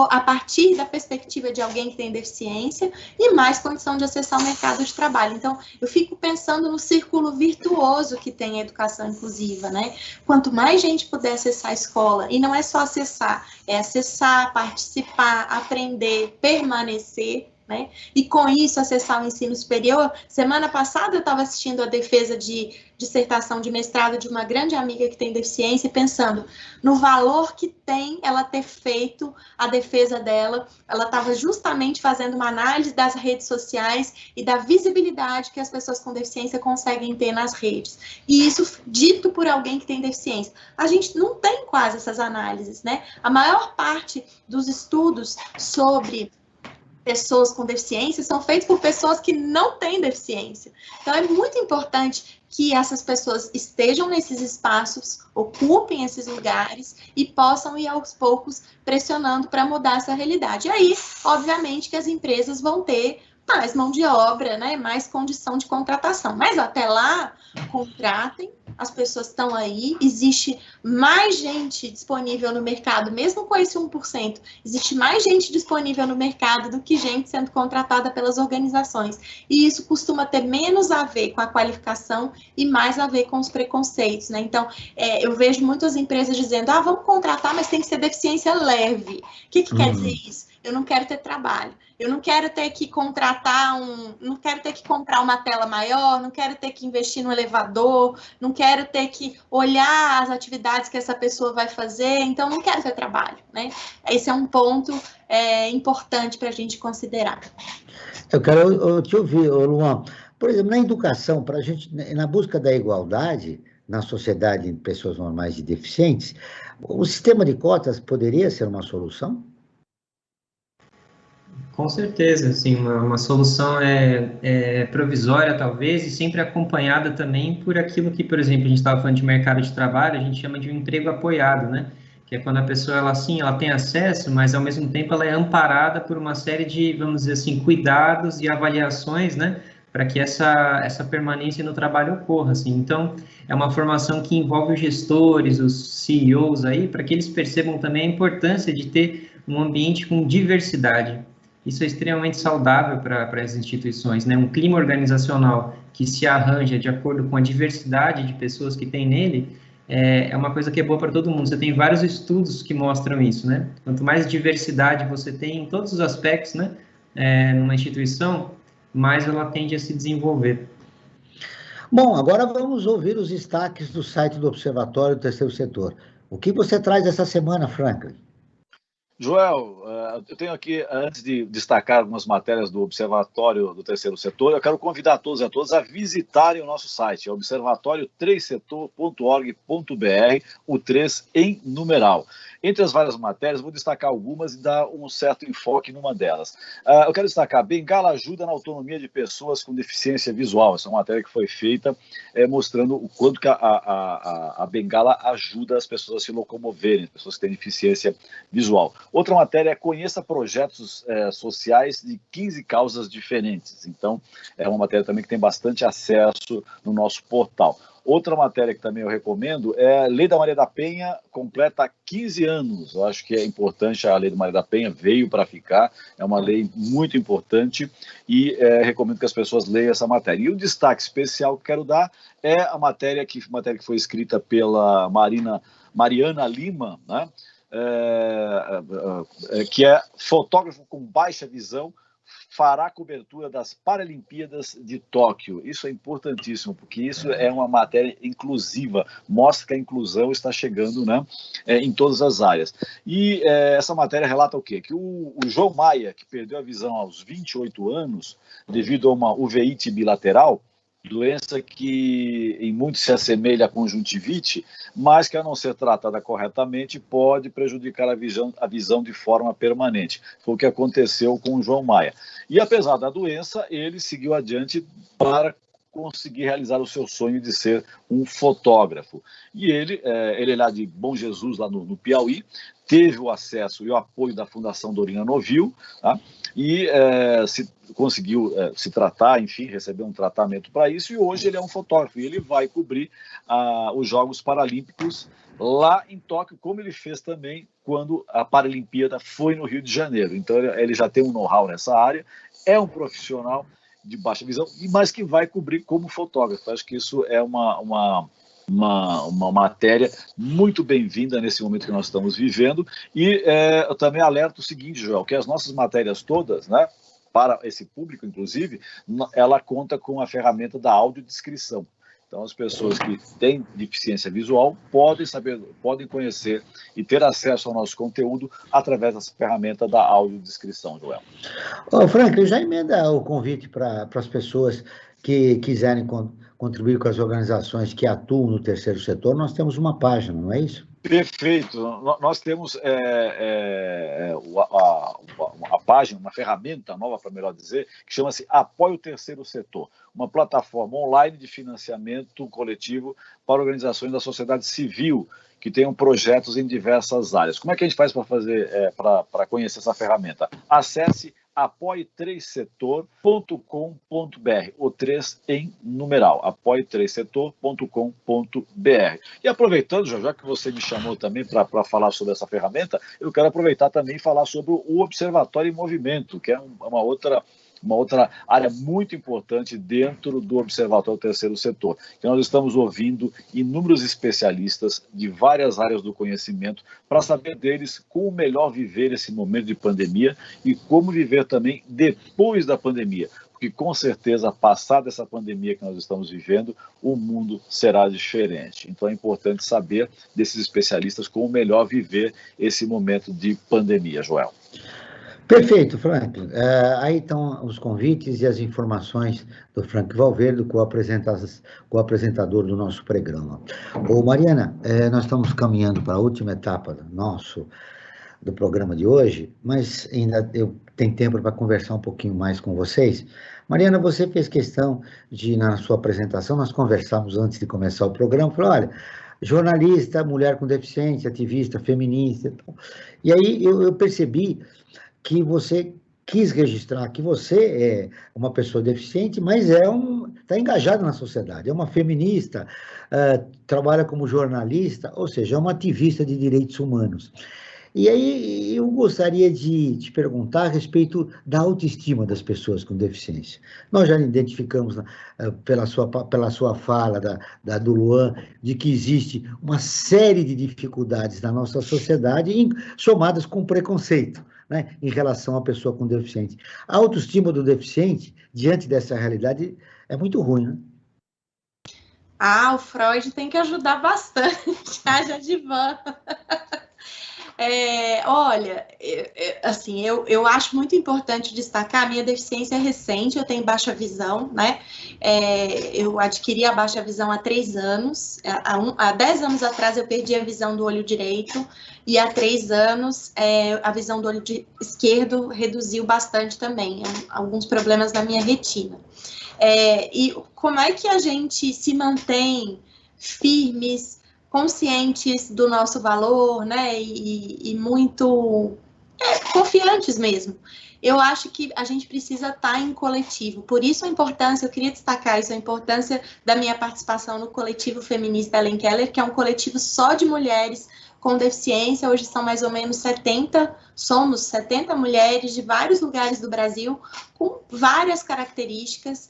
a partir da perspectiva de alguém que tem deficiência e mais condição de acessar o mercado de trabalho. Então, eu fico pensando no círculo virtuoso que tem a educação inclusiva, né? Quanto mais gente puder acessar a escola, e não é só acessar, é acessar, participar, aprender, permanecer, né? E com isso acessar o ensino superior. Semana passada eu estava assistindo a defesa de dissertação de mestrado de uma grande amiga que tem deficiência e pensando no valor que tem ela ter feito a defesa dela. Ela estava justamente fazendo uma análise das redes sociais e da visibilidade que as pessoas com deficiência conseguem ter nas redes. E isso dito por alguém que tem deficiência. A gente não tem quase essas análises, né? A maior parte dos estudos sobre pessoas com deficiência são feitos por pessoas que não têm deficiência. Então, é muito importante que essas pessoas estejam nesses espaços, ocupem esses lugares e possam ir aos poucos pressionando para mudar essa realidade. E aí, obviamente, que as empresas vão ter mais mão de obra, né, mais condição de contratação. Mas até lá, contratem, as pessoas estão aí, existe mais gente disponível no mercado, mesmo com esse 1%, existe mais gente disponível no mercado do que gente sendo contratada pelas organizações. E isso costuma ter menos a ver com a qualificação e mais a ver com os preconceitos, né? Então, eu vejo muitas empresas dizendo, vamos contratar, mas tem que ser deficiência leve. O que quer dizer isso? Eu não quero ter trabalho, eu não quero ter que contratar não quero ter que comprar uma tela maior, não quero ter que investir no elevador, não quero ter que olhar as atividades que essa pessoa vai fazer, então não quero ter trabalho, né? Esse é um ponto importante para a gente considerar. Eu quero te ouvir, Luan. Por exemplo, na educação, para a gente, na busca da igualdade na sociedade de pessoas normais e deficientes, o sistema de cotas poderia ser uma solução? Com certeza, assim, uma solução provisória, talvez, e sempre acompanhada também por aquilo que, por exemplo, a gente estava falando de mercado de trabalho, a gente chama de um emprego apoiado, né? Que é quando a pessoa, ela tem acesso, mas, ao mesmo tempo, ela é amparada por uma série de, vamos dizer assim, cuidados e avaliações, né? Para que essa permanência no trabalho ocorra, assim. Então, é uma formação que envolve os gestores, os CEOs aí, para que eles percebam também a importância de ter um ambiente com diversidade. Isso é extremamente saudável para as instituições, né? Um clima organizacional que se arranja de acordo com a diversidade de pessoas que tem nele, é uma coisa que é boa para todo mundo. Você tem vários estudos que mostram isso, né? Quanto mais diversidade você tem em todos os aspectos, né, numa instituição, mais ela tende a se desenvolver. Bom, agora vamos ouvir os destaques do site do Observatório do Terceiro Setor. O que você traz essa semana, Franklin? Joel, eu tenho aqui, antes de destacar algumas matérias do Observatório do Terceiro Setor, eu quero convidar todos e a todas a visitarem o nosso site, é observatório3setor.org.br, o 3 em numeral. Entre as várias matérias, vou destacar algumas e dar um certo enfoque numa delas. Eu quero destacar, Bengala ajuda na autonomia de pessoas com deficiência visual. Essa é uma matéria que foi feita mostrando o quanto que a Bengala ajuda as pessoas a se locomoverem, as pessoas que têm deficiência visual. Outra matéria é conheça projetos sociais de 15 causas diferentes. Então, é uma matéria também que tem bastante acesso no nosso portal. Outra matéria que também eu recomendo é a Lei da Maria da Penha completa 15 anos. Eu acho que é importante, a Lei da Maria da Penha veio para ficar, é uma lei muito importante e recomendo que as pessoas leiam essa matéria. E o destaque especial que quero dar é a matéria que foi escrita pela Mariana Lima, né? Que é fotógrafo com baixa visão, fará cobertura das Paralimpíadas de Tóquio. Isso é importantíssimo, porque isso é uma matéria inclusiva, mostra que a inclusão está chegando, né, em todas as áreas. E essa matéria relata o quê? Que o João Maia, que perdeu a visão aos 28 anos, devido a uma uveit bilateral, doença que em muito se assemelha à conjuntivite, mas que, a não ser tratada corretamente, pode prejudicar a visão de forma permanente. Foi o que aconteceu com o João Maia. E, apesar da doença, ele seguiu adiante para conseguir realizar o seu sonho de ser um fotógrafo. E ele é lá de Bom Jesus, lá no Piauí, teve o acesso e o apoio da Fundação Dorina Novil, tá? E conseguiu se tratar, enfim, receber um tratamento para isso, e hoje ele é um fotógrafo, e ele vai cobrir os Jogos Paralímpicos lá em Tóquio, como ele fez também quando a Paralimpíada foi no Rio de Janeiro. Então ele já tem um know-how nessa área, é um profissional de baixa visão, mas que vai cobrir como fotógrafo. Acho que isso é uma matéria muito bem-vinda nesse momento que nós estamos vivendo. E eu também alerto o seguinte, Joel, que as nossas matérias todas, né, para esse público, inclusive, ela conta com a ferramenta da audiodescrição. Então, as pessoas que têm deficiência visual podem conhecer e ter acesso ao nosso conteúdo através dessa ferramenta da audiodescrição, Joel. Frank, eu já emenda o convite para as pessoas que quiserem contribuir com as organizações que atuam no terceiro setor. Nós temos uma página, não é isso? Perfeito. Nós temos a página, uma ferramenta nova, para melhor dizer, que chama-se Apoie o Terceiro Setor, uma plataforma online de financiamento coletivo para organizações da sociedade civil que tenham projetos em diversas áreas. Como é que a gente faz para conhecer essa ferramenta? Acesse apoie3setor.com.br, o 3 em numeral, apoie3setor.com.br. E aproveitando, já que você me chamou também para falar sobre essa ferramenta, eu quero aproveitar também e falar sobre o Observatório em Movimento, que é uma outra área muito importante dentro do Observatório do Terceiro Setor, que nós estamos ouvindo inúmeros especialistas de várias áreas do conhecimento para saber deles como melhor viver esse momento de pandemia e como viver também depois da pandemia, porque com certeza, passada essa pandemia que nós estamos vivendo, o mundo será diferente. Então é importante saber desses especialistas como melhor viver esse momento de pandemia, Joel. Perfeito, Frank. Aí estão os convites e as informações do Frank Valverde, co-apresentador do nosso programa. Mariana, nós estamos caminhando para a última etapa do programa de hoje, mas ainda eu tenho tempo para conversar um pouquinho mais com vocês. Mariana, você fez questão de, na sua apresentação, nós conversamos antes de começar o programa, falou, olha, jornalista, mulher com deficiência, ativista, feminista, e aí eu percebi que você quis registrar que você é uma pessoa deficiente, mas está engajada na sociedade, é uma feminista, trabalha como jornalista, ou seja, é uma ativista de direitos humanos. E aí eu gostaria de te perguntar a respeito da autoestima das pessoas com deficiência. Nós já identificamos, pela sua fala, do Luan, de que existe uma série de dificuldades na nossa sociedade, somadas com preconceito, né, em relação à pessoa com deficiência. A autoestima do deficiente, diante dessa realidade, é muito ruim, né? Ah, o Freud tem que ajudar bastante, a Jadivan. Olha, assim, eu acho muito importante destacar, a minha deficiência é recente, eu tenho baixa visão, né? Eu adquiri a baixa visão há 3 anos, há 10 anos atrás eu perdi a visão do olho direito, e há 3 anos a visão do olho esquerdo reduziu bastante também, alguns problemas na minha retina. E como é que a gente se mantém firmes, conscientes do nosso valor, né, e muito confiantes mesmo. Eu acho que a gente precisa estar em coletivo, por isso a importância, eu queria destacar isso, a importância da minha participação no coletivo feminista Helen Keller, que é um coletivo só de mulheres com deficiência, hoje são mais ou menos 70, somos 70 mulheres de vários lugares do Brasil, com várias características,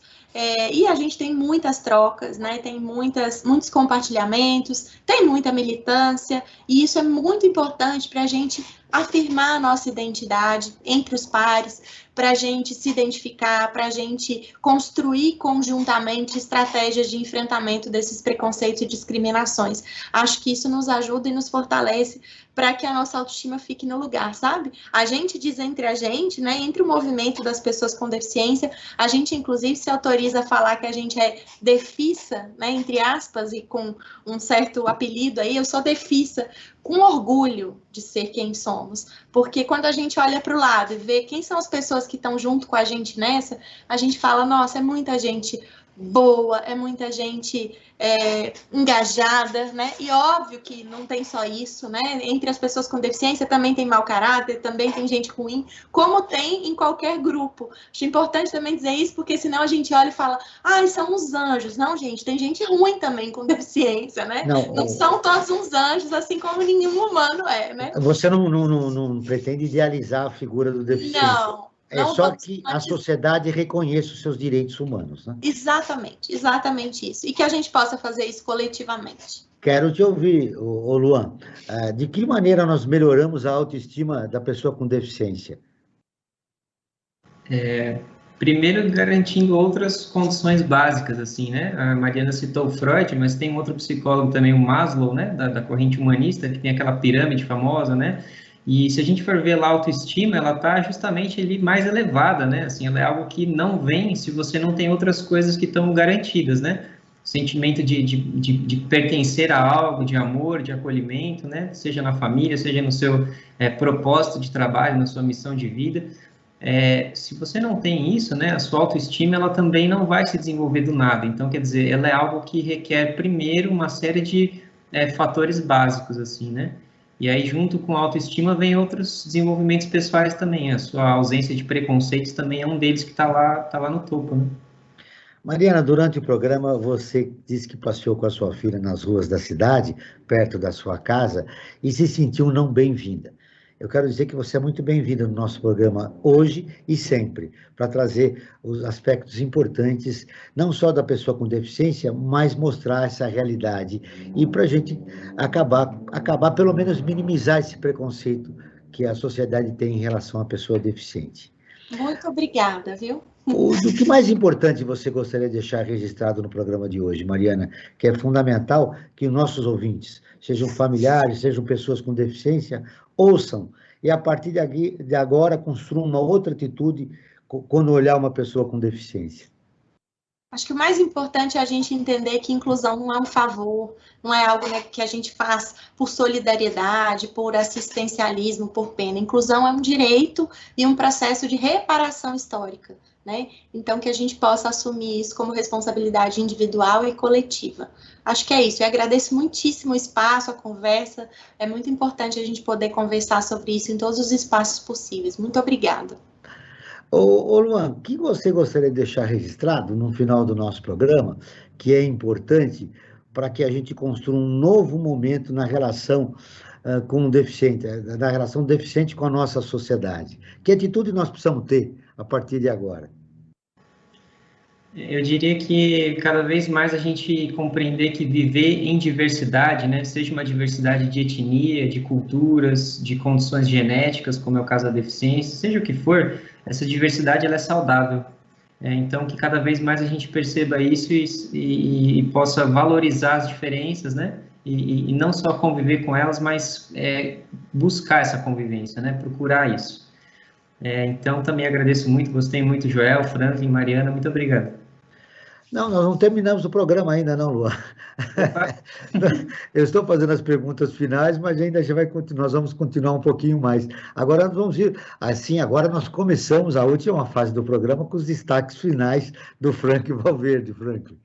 e a gente tem muitas trocas, né? Tem muitos compartilhamentos, tem muita militância, e isso é muito importante para a gente afirmar a nossa identidade entre os pares, para a gente se identificar, para a gente construir conjuntamente estratégias de enfrentamento desses preconceitos e discriminações. Acho que isso nos ajuda e nos fortalece para que a nossa autoestima fique no lugar, sabe? A gente diz entre a gente, né, entre o movimento das pessoas com deficiência, a gente inclusive se autoriza a falar que a gente é defissa, né, entre aspas, e com um certo apelido aí, eu sou defissa, com orgulho de ser quem somos, porque quando a gente olha para o lado e vê quem são as pessoas que estão junto com a gente nessa, a gente fala, nossa, é muita gente boa, é muita gente engajada, né? E óbvio que não tem só isso, né? Entre as pessoas com deficiência também tem mau caráter, também tem gente ruim, como tem em qualquer grupo. Acho importante também dizer isso, porque senão a gente olha e fala, são uns anjos. Não, gente, tem gente ruim também com deficiência, né? Não são todos uns anjos, assim como nenhum humano é, né? Você não pretende idealizar a figura do deficiente. Não. É só que a sociedade reconheça os seus direitos humanos, né? Exatamente isso. E que a gente possa fazer isso coletivamente. Quero te ouvir, Luan. De que maneira nós melhoramos a autoestima da pessoa com deficiência? Primeiro, garantindo outras condições básicas, assim, né? A Mariana citou o Freud, mas tem um outro psicólogo também, o Maslow, né? Da corrente humanista, que tem aquela pirâmide famosa, né? E se a gente for ver lá a autoestima, ela está justamente ali mais elevada, né? Assim, ela é algo que não vem se você não tem outras coisas que estão garantidas, né? O sentimento de pertencer a algo, de amor, de acolhimento, né? Seja na família, seja no seu propósito de trabalho, na sua missão de vida. Se você não tem isso, né? A sua autoestima, ela também não vai se desenvolver do nada. Então, quer dizer, ela é algo que requer, primeiro, uma série de fatores básicos, assim, né? E aí, junto com a autoestima, vem outros desenvolvimentos pessoais também. A sua ausência de preconceitos também é um deles que está lá no topo, né? Mariana, durante o programa, você disse que passeou com a sua filha nas ruas da cidade, perto da sua casa, e se sentiu não bem-vinda. Eu quero dizer que você é muito bem-vinda no nosso programa hoje e sempre, para trazer os aspectos importantes, não só da pessoa com deficiência, mas mostrar essa realidade e para a gente acabar, pelo menos, minimizar esse preconceito que a sociedade tem em relação à pessoa deficiente. Muito obrigada, viu? O que mais importante você gostaria de deixar registrado no programa de hoje, Mariana, que é fundamental que os nossos ouvintes, sejam familiares, sejam pessoas com deficiência, ouçam e, a partir de agora, construam uma outra atitude quando olhar uma pessoa com deficiência? Acho que o mais importante é a gente entender que inclusão não é um favor, não é algo, né, que a gente faz por solidariedade, por assistencialismo, por pena. Inclusão é um direito e um processo de reparação histórica, né? Então, que a gente possa assumir isso como responsabilidade individual e coletiva. Acho que é isso. Eu agradeço muitíssimo o espaço, a conversa. É muito importante a gente poder conversar sobre isso em todos os espaços possíveis. Muito obrigada. Ô Luan, o que você gostaria de deixar registrado no final do nosso programa, que é importante para que a gente construa um novo momento na relação com o deficiente, da relação deficiente com a nossa sociedade? Que atitude nós precisamos ter a partir de agora? Eu diria que cada vez mais a gente compreender que viver em diversidade, né, seja uma diversidade de etnia, de culturas, de condições genéticas, como é o caso da deficiência, seja o que for, essa diversidade ela é saudável. Então, que cada vez mais a gente perceba isso e possa valorizar as diferenças, né, e não só conviver com elas, mas buscar essa convivência, né, procurar isso. Então, também agradeço muito, gostei muito, Joel, Franklin, Mariana, muito obrigado. Não, nós não terminamos o programa ainda, não, Luan. Eu estou fazendo as perguntas finais, mas ainda já vai continuar, nós vamos continuar um pouquinho mais. Agora nós vamos ir, assim, agora nós começamos a última fase do programa com os destaques finais do Franklin Valverde. Franklin.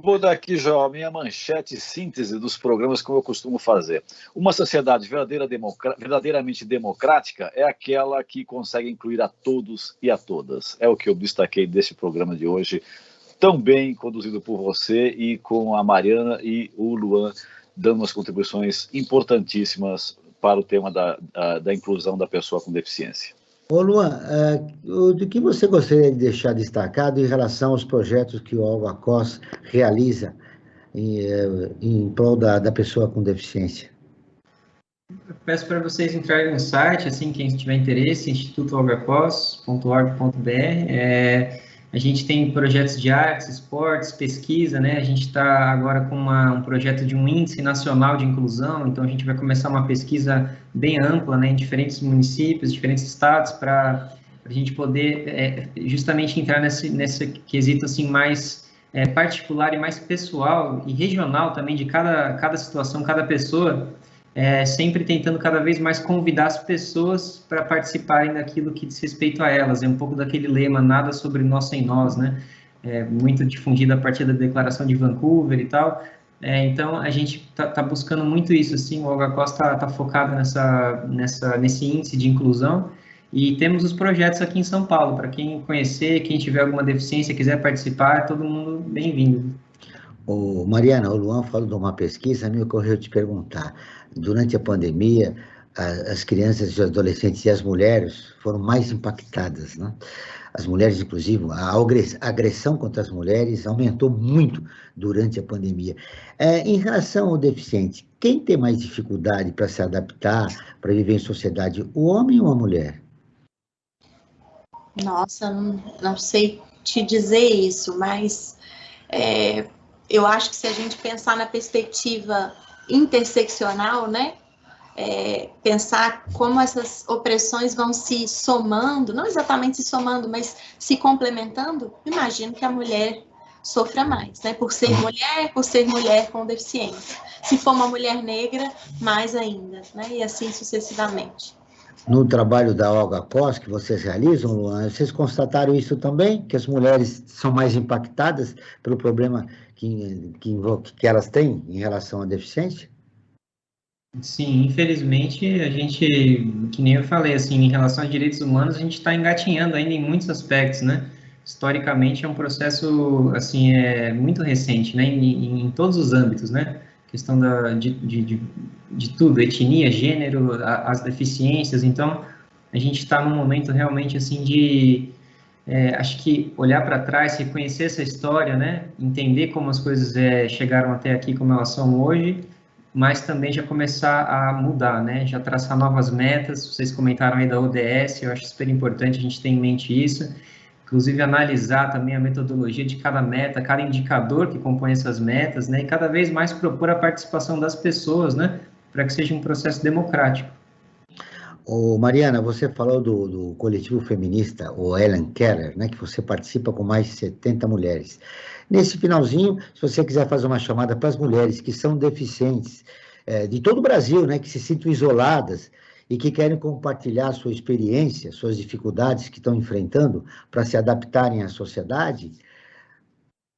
Vou dar aqui, João, a minha manchete síntese dos programas, como eu costumo fazer. Uma sociedade verdadeiramente democrática é aquela que consegue incluir a todos e a todas. É o que eu destaquei deste programa de hoje, tão bem conduzido por você e com a Mariana e o Luan, dando umas contribuições importantíssimas para o tema da inclusão da pessoa com deficiência. Ô Luan, do que você gostaria de deixar destacado em relação aos projetos que o Algacos realiza em prol da pessoa com deficiência? Eu peço para vocês entrarem no site, assim, quem tiver interesse, institutoalgacos.org.br. A gente tem projetos de artes, esportes, pesquisa, né? A gente está agora com um projeto de um índice nacional de inclusão, então a gente vai começar uma pesquisa bem ampla, né, em diferentes municípios, diferentes estados, para a gente poder justamente entrar nesse quesito assim, mais particular e mais pessoal e regional também de cada situação, cada pessoa, sempre tentando cada vez mais convidar as pessoas para participarem daquilo que diz respeito a elas. É um pouco daquele lema, nada sobre nós sem nós, né? Muito difundido a partir da Declaração de Vancouver e tal. Então, a gente tá buscando muito isso, assim, o Algacos está focado nesse índice de inclusão, e temos os projetos aqui em São Paulo, para quem conhecer, quem tiver alguma deficiência, quiser participar, todo mundo bem-vindo. Mariana, o Luan falou de uma pesquisa, me ocorreu te perguntar, durante a pandemia, as crianças, os adolescentes e as mulheres foram mais impactadas, né? As mulheres, inclusive, a agressão contra as mulheres aumentou muito durante a pandemia. Em relação ao deficiente, quem tem mais dificuldade para se adaptar, para viver em sociedade, o homem ou a mulher? Nossa, não sei te dizer isso, mas eu acho que se a gente pensar na perspectiva interseccional, né? Pensar como essas opressões vão se somando, não exatamente se somando, mas se complementando, imagino que a mulher sofra mais, né? Por ser mulher com deficiência. Se for uma mulher negra, mais ainda, né? E assim sucessivamente. No trabalho da Algacos que vocês realizam, Luan, vocês constataram isso também? Que as mulheres são mais impactadas pelo problema que elas têm em relação à deficiência? Sim, infelizmente, a gente, que nem eu falei, assim, em relação a direitos humanos, a gente está engatinhando ainda em muitos aspectos, né? Historicamente, é um processo, assim, muito recente, né? Em todos os âmbitos, né? Questão de tudo, etnia, gênero, as deficiências. Então, a gente está num momento realmente, assim, de, acho que olhar para trás, reconhecer essa história, né? Entender como as coisas chegaram até aqui, como elas são hoje, mas também já começar a mudar, né? Já traçar novas metas. Vocês comentaram aí da ODS, eu acho super importante a gente ter em mente isso. Inclusive, analisar também a metodologia de cada meta, cada indicador que compõe essas metas, né? E cada vez mais propor a participação das pessoas, né? Para que seja um processo democrático. Mariana, você falou do coletivo feminista, o Ellen Keller, né? Que você participa com mais de 70 mulheres. Nesse finalzinho, se você quiser fazer uma chamada para as mulheres que são deficientes de todo o Brasil, né, que se sintam isoladas e que querem compartilhar sua experiência, suas dificuldades que estão enfrentando para se adaptarem à sociedade,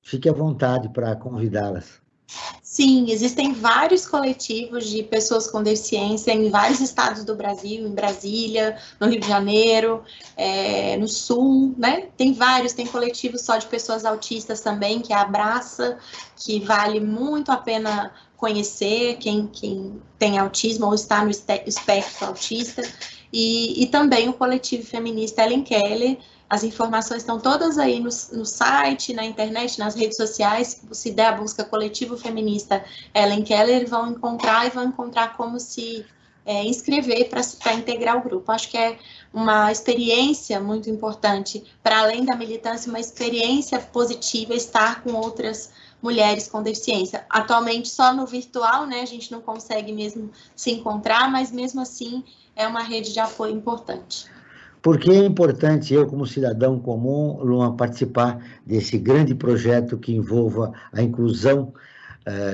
fique à vontade para convidá-las. Sim, existem vários coletivos de pessoas com deficiência em vários estados do Brasil, em Brasília, no Rio de Janeiro, no Sul, né? Tem vários, tem coletivos só de pessoas autistas também, que é a Abraça, que vale muito a pena conhecer quem tem autismo ou está no espectro autista, e também o coletivo feminista Ellen Keller. As informações estão todas aí no site, na internet, nas redes sociais. Se der a busca coletivo feminista Ellen Keller, vão encontrar como se inscrever para integrar o grupo. Acho que é uma experiência muito importante, para além da militância, uma experiência positiva estar com outras mulheres com deficiência. Atualmente só no virtual, né, a gente não consegue mesmo se encontrar, mas mesmo assim é uma rede de apoio importante. Por que é importante eu, como cidadão comum, Luan, participar desse grande projeto que envolva a inclusão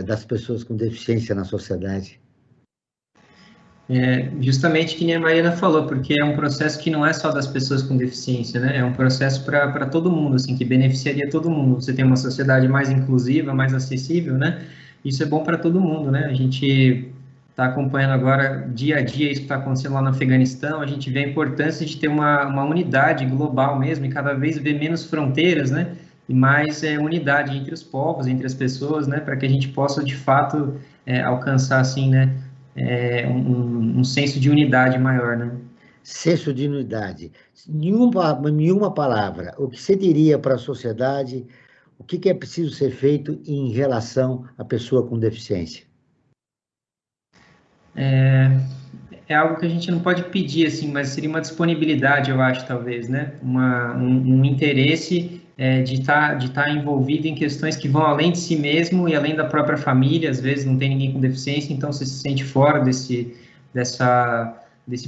das pessoas com deficiência na sociedade? Justamente que nem a Mariana falou, porque é um processo que não é só das pessoas com deficiência, né? É um processo para todo mundo, assim, que beneficiaria todo mundo. Você tem uma sociedade mais inclusiva, mais acessível, né? Isso é bom para todo mundo, né? A gente está acompanhando agora, dia a dia, isso que está acontecendo lá no Afeganistão. A gente vê a importância de ter uma unidade global mesmo, e cada vez ver menos fronteiras, né? E mais unidade entre os povos, entre as pessoas, né? Para que a gente possa, de fato, alcançar, assim, né? Um senso de unidade maior, né? Senso de unidade. Nenhuma palavra. O que você diria para a sociedade, o que é preciso ser feito em relação à pessoa com deficiência? É algo que a gente não pode pedir, assim, mas seria uma disponibilidade, eu acho, talvez, né? Um interesse de estar envolvido em questões que vão além de si mesmo e além da própria família. Às vezes não tem ninguém com deficiência, então você se sente fora desse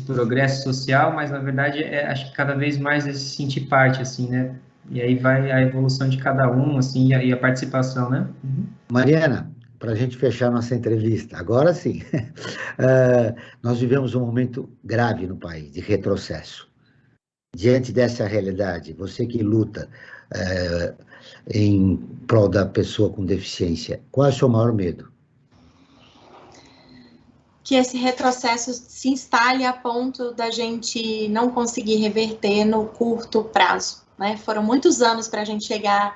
progresso social, mas na verdade acho que cada vez mais é se sentir parte, assim, né? E aí vai a evolução de cada um, assim, e a participação, né? Uhum. Mariana, para a gente fechar nossa entrevista, agora sim, nós vivemos um momento grave no país, de retrocesso. Diante dessa realidade, você que luta em prol da pessoa com deficiência, qual é o seu maior medo? Que esse retrocesso se instale a ponto da gente não conseguir reverter no curto prazo, né? Foram muitos anos para a gente chegar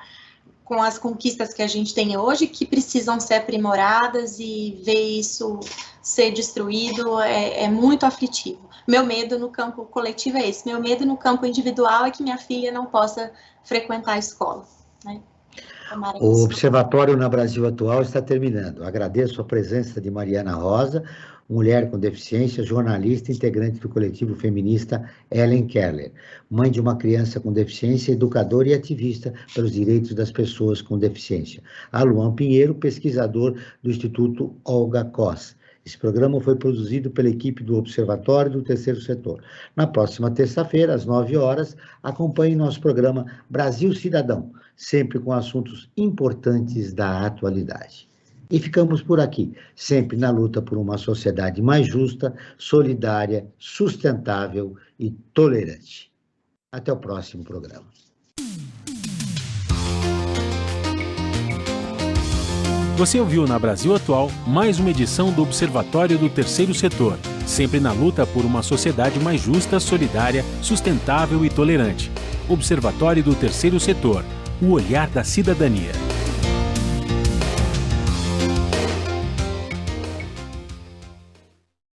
com as conquistas que a gente tem hoje, que precisam ser aprimoradas, e ver isso ser destruído é muito aflitivo. Meu medo no campo coletivo é esse. Meu medo no campo individual é que minha filha não possa frequentar a escola, né? O Observatório na Brasil Atual está terminando. Agradeço a presença de Mariana Rosa, mulher com deficiência, jornalista, integrante do coletivo feminista Ellen Keller, mãe de uma criança com deficiência, educadora e ativista pelos direitos das pessoas com deficiência. A Luan Pinheiro, pesquisador do Instituto Olga Cos. Esse programa foi produzido pela equipe do Observatório do Terceiro Setor. Na próxima terça-feira, às 9 horas, acompanhe nosso programa Brasil Cidadão, sempre com assuntos importantes da atualidade. E ficamos por aqui, sempre na luta por uma sociedade mais justa, solidária, sustentável e tolerante. Até o próximo programa. Você ouviu na Brasil Atual mais uma edição do Observatório do Terceiro Setor, sempre na luta por uma sociedade mais justa, solidária, sustentável e tolerante. Observatório do Terceiro Setor, o olhar da cidadania.